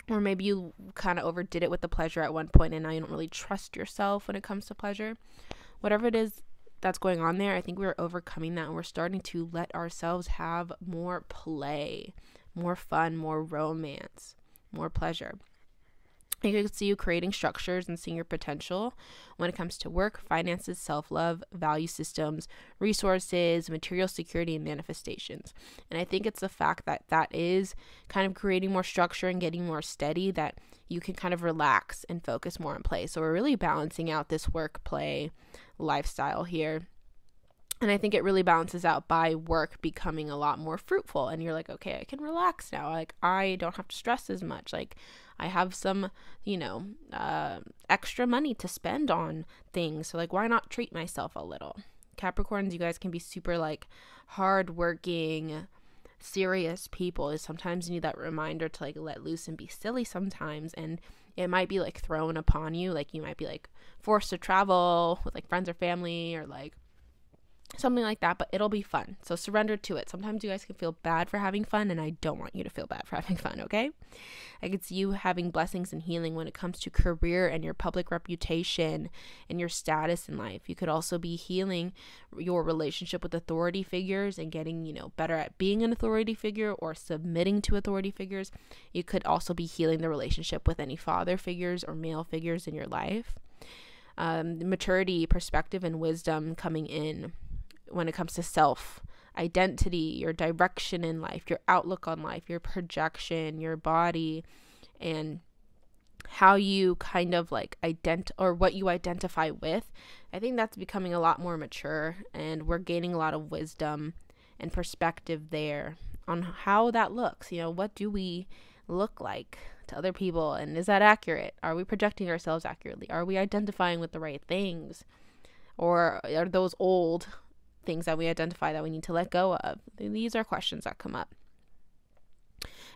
Or maybe you kind of overdid it with the pleasure at one point, and now you don't really trust yourself when it comes to pleasure. Whatever it is that's going on there, I think we're overcoming that, and we're starting to let ourselves have more play, more fun, more romance, more pleasure. I can see you creating structures and seeing your potential when it comes to work, finances, self-love, value systems, resources, material security, and manifestations. And I think it's the fact that that is kind of creating more structure and getting more steady, that you can kind of relax and focus more on play. So we're really balancing out this work-play lifestyle here. And I think it really balances out by work becoming a lot more fruitful. And you're like, okay, I can relax now. Like, I don't have to stress as much. Like, I have some, extra money to spend on things. So, like, why not treat myself a little? Capricorns, you guys can be super, like, hardworking, serious people. Sometimes you need that reminder to, like, let loose and be silly sometimes. And it might be, like, thrown upon you. Like, you might be, like, forced to travel with, like, friends or family, or, like, something like that, but it'll be fun. So surrender to it. Sometimes you guys can feel bad for having fun, and I don't want you to feel bad for having fun, okay? I could see you having blessings and healing when it comes to career and your public reputation and your status in life. You could also be healing your relationship with authority figures and getting, better at being an authority figure or submitting to authority figures. You could also be healing the relationship with any father figures or male figures in your life. Maturity, perspective, and wisdom coming in when it comes to self identity, your direction in life, your outlook on life, your projection, your body, and how you kind of like what you identify with. I think that's becoming a lot more mature, and we're gaining a lot of wisdom and perspective there on how that looks. What do we look like to other people, and is that accurate? Are we projecting ourselves accurately? Are we identifying with the right things, or are those old things that we identify that we need to let go of? These are questions that come up.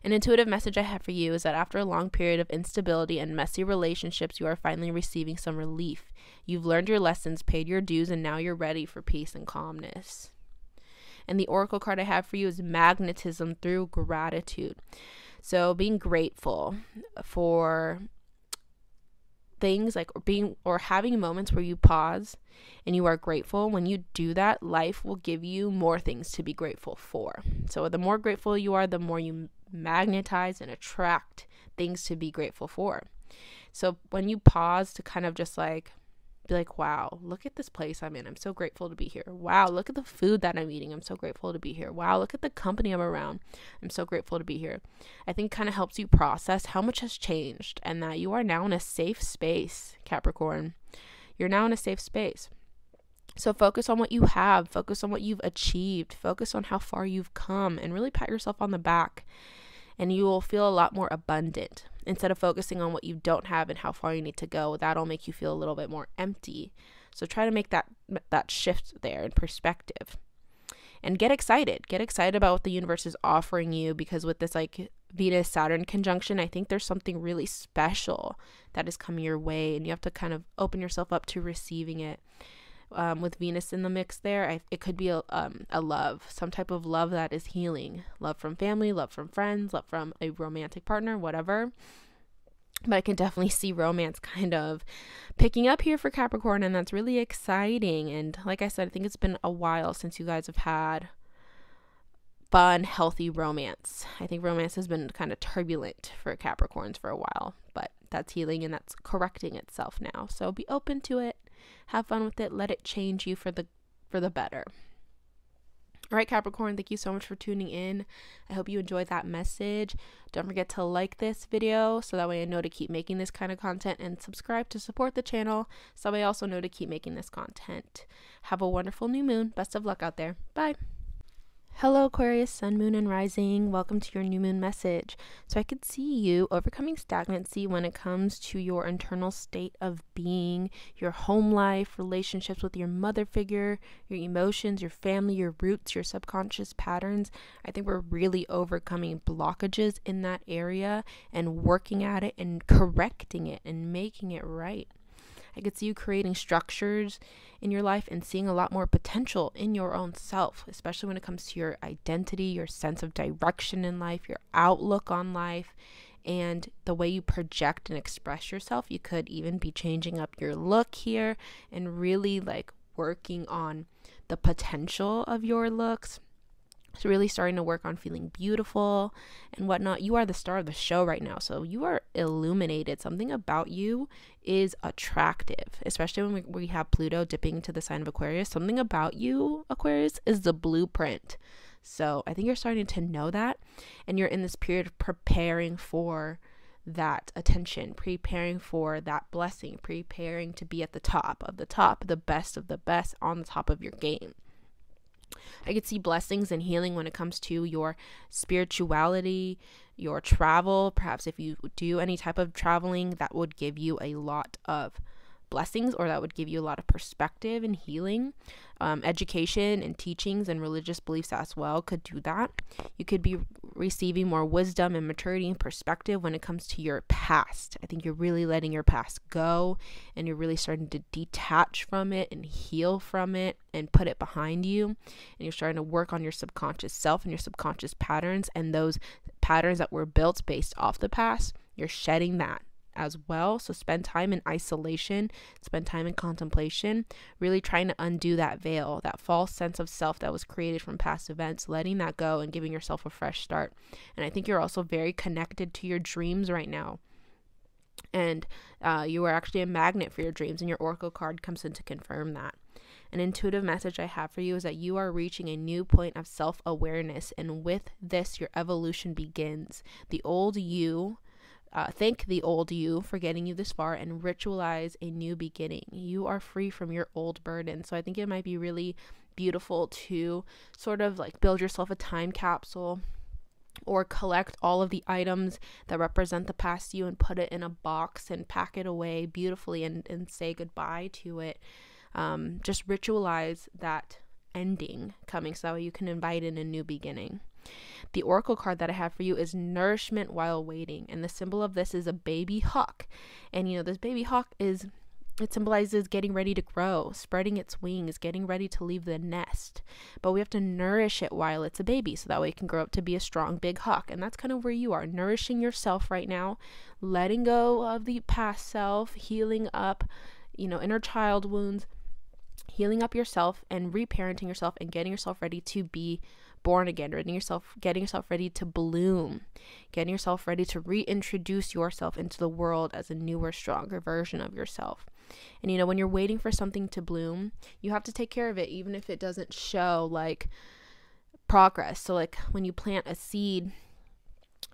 An intuitive message I have for you is that after a long period of instability and messy relationships, you are finally receiving some relief. You've learned your lessons, paid your dues, and now you're ready for peace and calmness. And the oracle card I have for you is magnetism through gratitude. So being grateful for things, like having moments where you pause and you are grateful. When you do that, life will give you more things to be grateful for. So the more grateful you are, the more you magnetize and attract things to be grateful for. So when you pause to kind of just like be like, wow, look at this place I'm in. I'm so grateful to be here. Wow, look at the food that I'm eating. I'm so grateful to be here. Wow, look at the company I'm around. I'm so grateful to be here. I think it kind of helps you process how much has changed, and that you are now in a safe space, Capricorn. You're now in a safe space. So focus on what you have. Focus on what you've achieved. Focus on how far you've come, and really pat yourself on the back. And you will feel a lot more abundant. Instead of focusing on what you don't have and how far you need to go, that'll make you feel a little bit more empty. So try to make that shift there in perspective. And get excited. Get excited about what the universe is offering you, because with this like Venus-Saturn conjunction, I think there's something really special that is coming your way, and you have to kind of open yourself up to receiving it. With Venus in the mix there, it could be a love, some type of love that is healing. Love from family, love from friends, love from a romantic partner, whatever. But I can definitely see romance kind of picking up here for Capricorn, and that's really exciting. And like I said, I think it's been a while since you guys have had fun, healthy romance. I think romance has been kind of turbulent for Capricorns for a while, but that's healing and that's correcting itself now. So be open to it, have fun with it, let it change you for the better. All right, Capricorn, thank you so much for tuning in. I hope you enjoyed that message. Don't forget to like this video so that way I know to keep making this kind of content, and subscribe to support the channel so I also know to keep making this content. Have a wonderful new moon. Best of luck out there. Bye. Hello Aquarius, Sun, Moon, and Rising. Welcome to your new moon message. So I could see you overcoming stagnancy when it comes to your internal state of being, your home life, relationships with your mother figure, your emotions, your family, your roots, your subconscious patterns. I think we're really overcoming blockages in that area and working at it and correcting it and making it right. I could see you creating structures in your life and seeing a lot more potential in your own self, especially when it comes to your identity, your sense of direction in life, your outlook on life, and the way you project and express yourself. You could even be changing up your look here and really like working on the potential of your looks. So really starting to work on feeling beautiful and whatnot. You are the star of the show right now, so you are illuminated. Something about you is attractive, especially when we have Pluto dipping into the sign of Aquarius. Something about you, Aquarius, is the blueprint. So I think you're starting to know that, and you're in this period of preparing for that attention, preparing for that blessing, preparing to be at the top of the top, the best of the best, on the top of your game. I could see blessings and healing when it comes to your spirituality, your travel. Perhaps if you do any type of traveling, that would give you a lot of blessings, or that would give you a lot of perspective and healing. Education and teachings and religious beliefs as well could do that. You could be receiving more wisdom and maturity and perspective when it comes to your past. I think you're really letting your past go, and you're really starting to detach from it and heal from it and put it behind you. And you're starting to work on your subconscious self and your subconscious patterns, and those patterns that were built based off the past, you're shedding that as well. So spend time in isolation, spend time in contemplation, really trying to undo that veil, that false sense of self that was created from past events, letting that go and giving yourself a fresh start. And I think you're also very connected to your dreams right now. And you are actually a magnet for your dreams, and your Oracle card comes in to confirm that. An intuitive message I have for you is that you are reaching a new point of self-awareness, and with this, your evolution begins. The old you, thank the old you for getting you this far, and ritualize a new beginning. You are free from your old burden. So I think it might be really beautiful to sort of like build yourself a time capsule, or collect all of the items that represent the past you and put it in a box and pack it away beautifully and say goodbye to it. Just ritualize that ending coming, so that way you can invite in a new beginning. The Oracle card that I have for you is nourishment while waiting, and the symbol of this is a baby hawk. And this baby hawk it symbolizes getting ready to grow, spreading its wings, getting ready to leave the nest. But we have to nourish it while it's a baby, so that way it can grow up to be a strong big hawk. And that's kind of where you are, nourishing yourself right now, letting go of the past self, healing up inner child wounds, healing up yourself and reparenting yourself and getting yourself ready to be born again, getting yourself ready to bloom, getting yourself ready to reintroduce yourself into the world as a newer, stronger version of yourself. And when you're waiting for something to bloom, you have to take care of it, even if it doesn't show like progress. So like when you plant a seed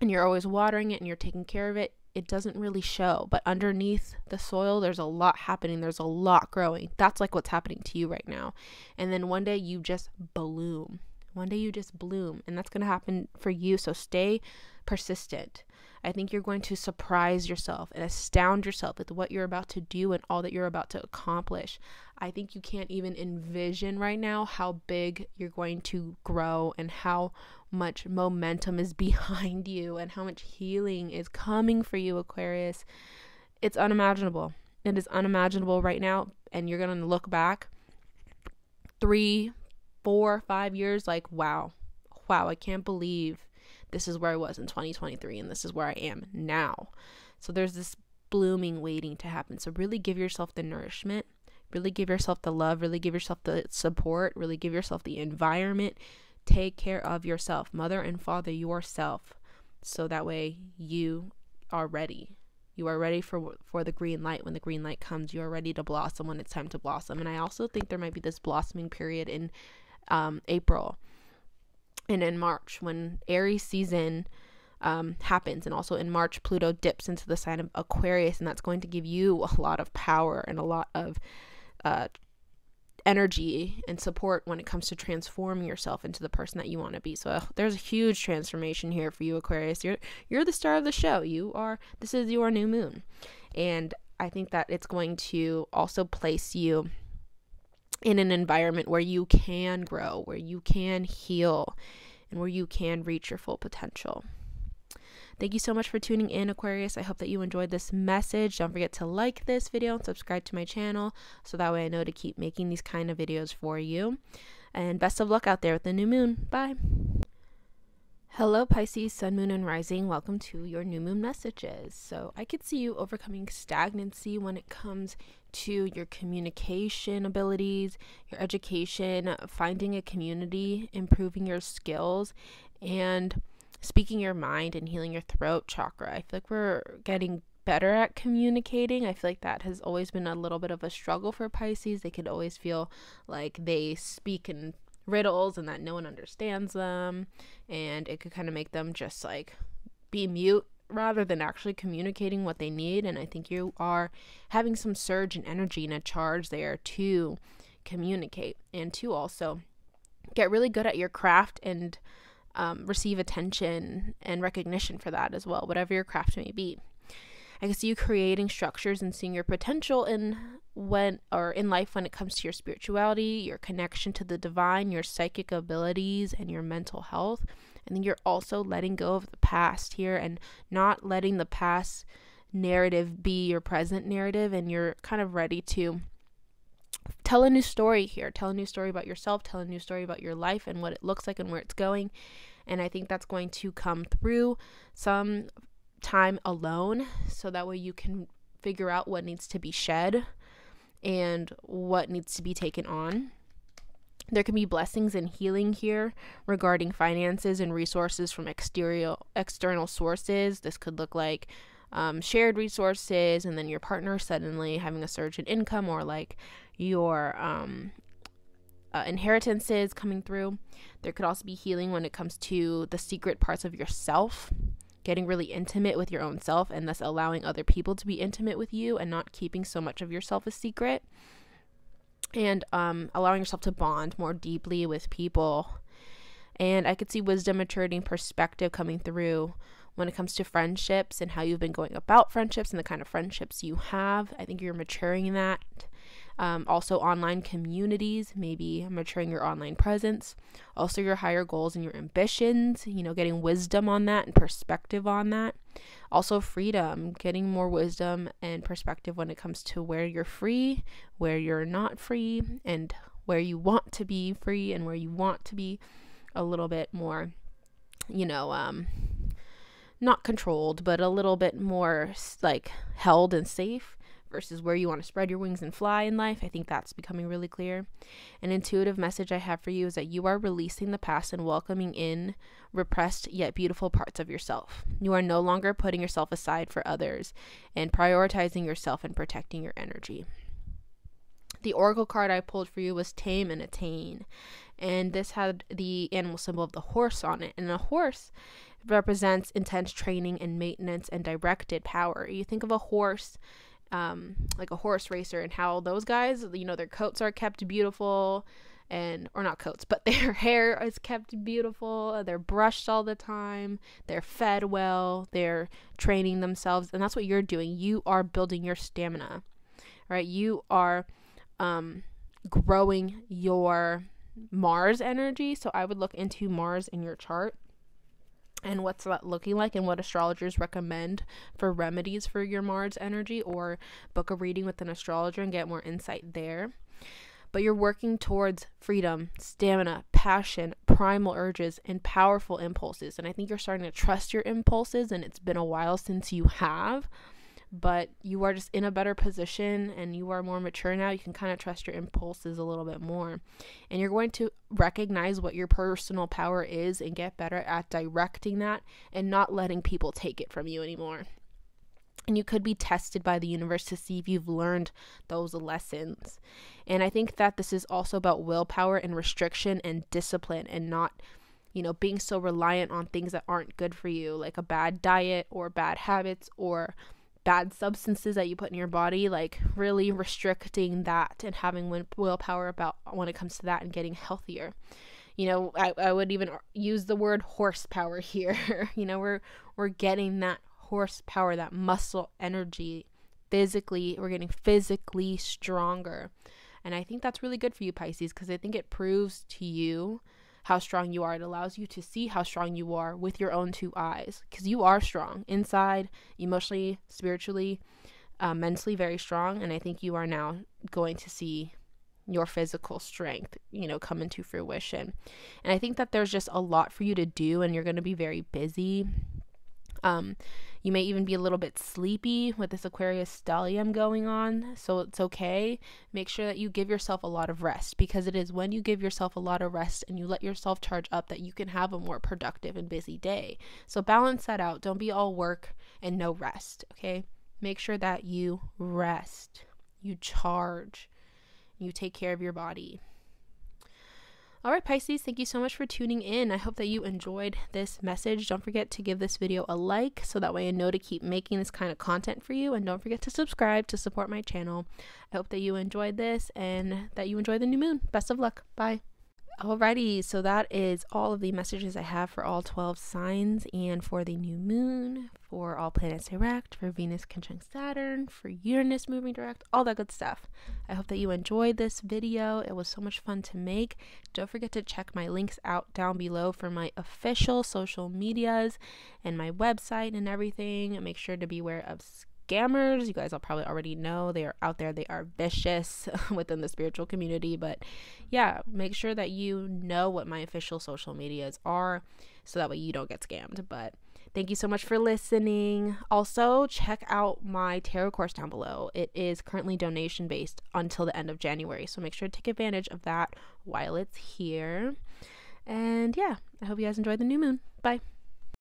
and you're always watering it and you're taking care of it, it doesn't really show, but underneath the soil, there's a lot happening. There's a lot growing. That's like what's happening to you right now. And then one day you just bloom. One day you just bloom, and that's going to happen for you. So stay persistent. I think you're going to surprise yourself and astound yourself with what you're about to do and all that you're about to accomplish. I think you can't even envision right now how big you're going to grow and how much momentum is behind you and how much healing is coming for you, Aquarius. It's unimaginable. It is unimaginable right now, and you're going to look back 3, 4, 5 years like, wow, I can't believe this is where I was in 2023 and this is where I am now. So there's this blooming waiting to happen. So really give yourself the nourishment, really give yourself the love, really give yourself the support, really give yourself the environment. Take care of yourself, mother and father yourself, so that way you are ready. You are ready for the green light. When the green light comes, you are ready to blossom when it's time to blossom. And I also think there might be this blossoming period in April and in March when Aries season happens, and also in March Pluto dips into the sign of Aquarius, and that's going to give you a lot of power and a lot of energy and support when it comes to transforming yourself into the person that you want to be. So there's a huge transformation here for you, Aquarius. You're the star of the show. This is your new moon, and I think that it's going to also place you in an environment where you can grow, where you can heal, and where you can reach your full potential. Thank you so much for tuning in, Aquarius. I hope that you enjoyed this message. Don't forget to like this video and subscribe to my channel so that way I know to keep making these kind of videos for you. And best of luck out there with the new moon. Bye. Hello, Pisces, Sun, Moon, and Rising. Welcome to your new moon messages. So I could see you overcoming stagnancy when it comes to your communication abilities, your education, finding a community, improving your skills, and speaking your mind and healing your throat chakra. I feel like we're getting better at communicating. I feel like that has always been a little bit of a struggle for Pisces. They could always feel like they speak in riddles and that no one understands them, and it could kind of make them just like be mute rather than actually communicating what they need. And I think you are having some surge in energy and a charge there to communicate and to also get really good at your craft and receive attention and recognition for that as well, whatever your craft may be. I can see you creating structures and seeing your potential in life when it comes to your spirituality, your connection to the divine, your psychic abilities, and your mental health. And then you're also letting go of the past here and not letting the past narrative be your present narrative, and you're kind of ready to tell a new story here. Tell a new story about yourself, tell a new story about your life and what it looks like and where it's going. And I think that's going to come through some time alone, so that way you can figure out what needs to be shed and what needs to be taken on. There can be blessings and healing here regarding finances and resources from external sources. This could look like shared resources, and then your partner suddenly having a surge in income, or like your inheritances coming through. There could also be healing when it comes to the secret parts of yourself, getting really intimate with your own self, and thus allowing other people to be intimate with you and not keeping so much of yourself a secret, and allowing yourself to bond more deeply with people. And I could see wisdom, maturity, and perspective coming through when it comes to friendships and how you've been going about friendships and the kind of friendships you have. I think you're maturing in that. Also online communities, maybe maturing your online presence. Also your higher goals and your ambitions, getting wisdom on that and perspective on that. Also freedom, getting more wisdom and perspective when it comes to where you're free, where you're not free, and where you want to be free and where you want to be a little bit more, not controlled, but a little bit more like held and safe, versus where you want to spread your wings and fly in life. I think that's becoming really clear. An intuitive message I have for you is that you are releasing the past and welcoming in repressed yet beautiful parts of yourself. You are no longer putting yourself aside for others and prioritizing yourself and protecting your energy. The oracle card I pulled for you was Tame and Attain, and this had the animal symbol of the horse on it, and a horse represents intense training and maintenance and directed power. You think of a horse like a horse racer, and how those guys, their coats are kept beautiful, or not coats, but their hair is kept beautiful, they're brushed all the time, they're fed well, they're training themselves, and that's what you're doing. You are building your stamina, right? You are growing your Mars energy. So I would look into Mars in your chart and what's that looking like, and what astrologers recommend for remedies for your Mars energy, or book a reading with an astrologer and get more insight there. but you're working towards freedom, stamina, passion, primal urges, and powerful impulses. And I think you're starting to trust your impulses, and it's been a while since you have, but you are just in a better position and you are more mature now. You can kind of trust your impulses a little bit more, and you're going to recognize what your personal power is and get better at directing that and not letting people take it from you anymore. And you could be tested by the universe to see if you've learned those lessons. And I think that this is also about willpower and restriction and discipline, and not, being so reliant on things that aren't good for you, like a bad diet or bad habits or bad substances that you put in your body. Like really restricting that and having willpower about when it comes to that and getting healthier. I would even use the word horsepower here. We're getting that horsepower, that muscle energy. We're getting physically stronger, and I think that's really good for you, Pisces, because I think it proves to you how strong you are. It allows you to see how strong you are with your own two eyes, because you are strong inside, emotionally, spiritually, mentally, very strong. And I think you are now going to see your physical strength, come into fruition. And I think that there's just a lot for you to do, and you're going to be very busy. You may even be a little bit sleepy with this Aquarius stellium going on, so it's okay. Make sure that you give yourself a lot of rest, because it is when you give yourself a lot of rest and you let yourself charge up that you can have a more productive and busy day. So balance that out. Don't be all work and no rest, okay? Make sure that you rest, you charge, you take care of your body. All right, Pisces, thank you so much for tuning in. I hope that you enjoyed this message. Don't forget to give this video a like, so that way I know to keep making this kind of content for you. And don't forget to subscribe to support my channel. I hope that you enjoyed this and that you enjoy the new moon. Best of luck. Bye. Alrighty, so that is all of the messages I have for all 12 signs and for the new moon, for all planets direct, for Venus conjunct Saturn, for Uranus moving direct, all that good stuff. I hope that you enjoyed this video. It was so much fun to make. Don't forget to check my links out down below for my official social medias and my website and everything. Make sure to beware of scammers. You guys will probably already know they are out there. They are vicious within the spiritual community, but yeah, make sure that you know what my official social medias are, so that way you don't get scammed. But thank you so much for listening. Also, check out my tarot course down below. It is currently donation based until the end of January, so make sure to take advantage of that while it's here. And yeah, I hope you guys enjoy the new moon. Bye.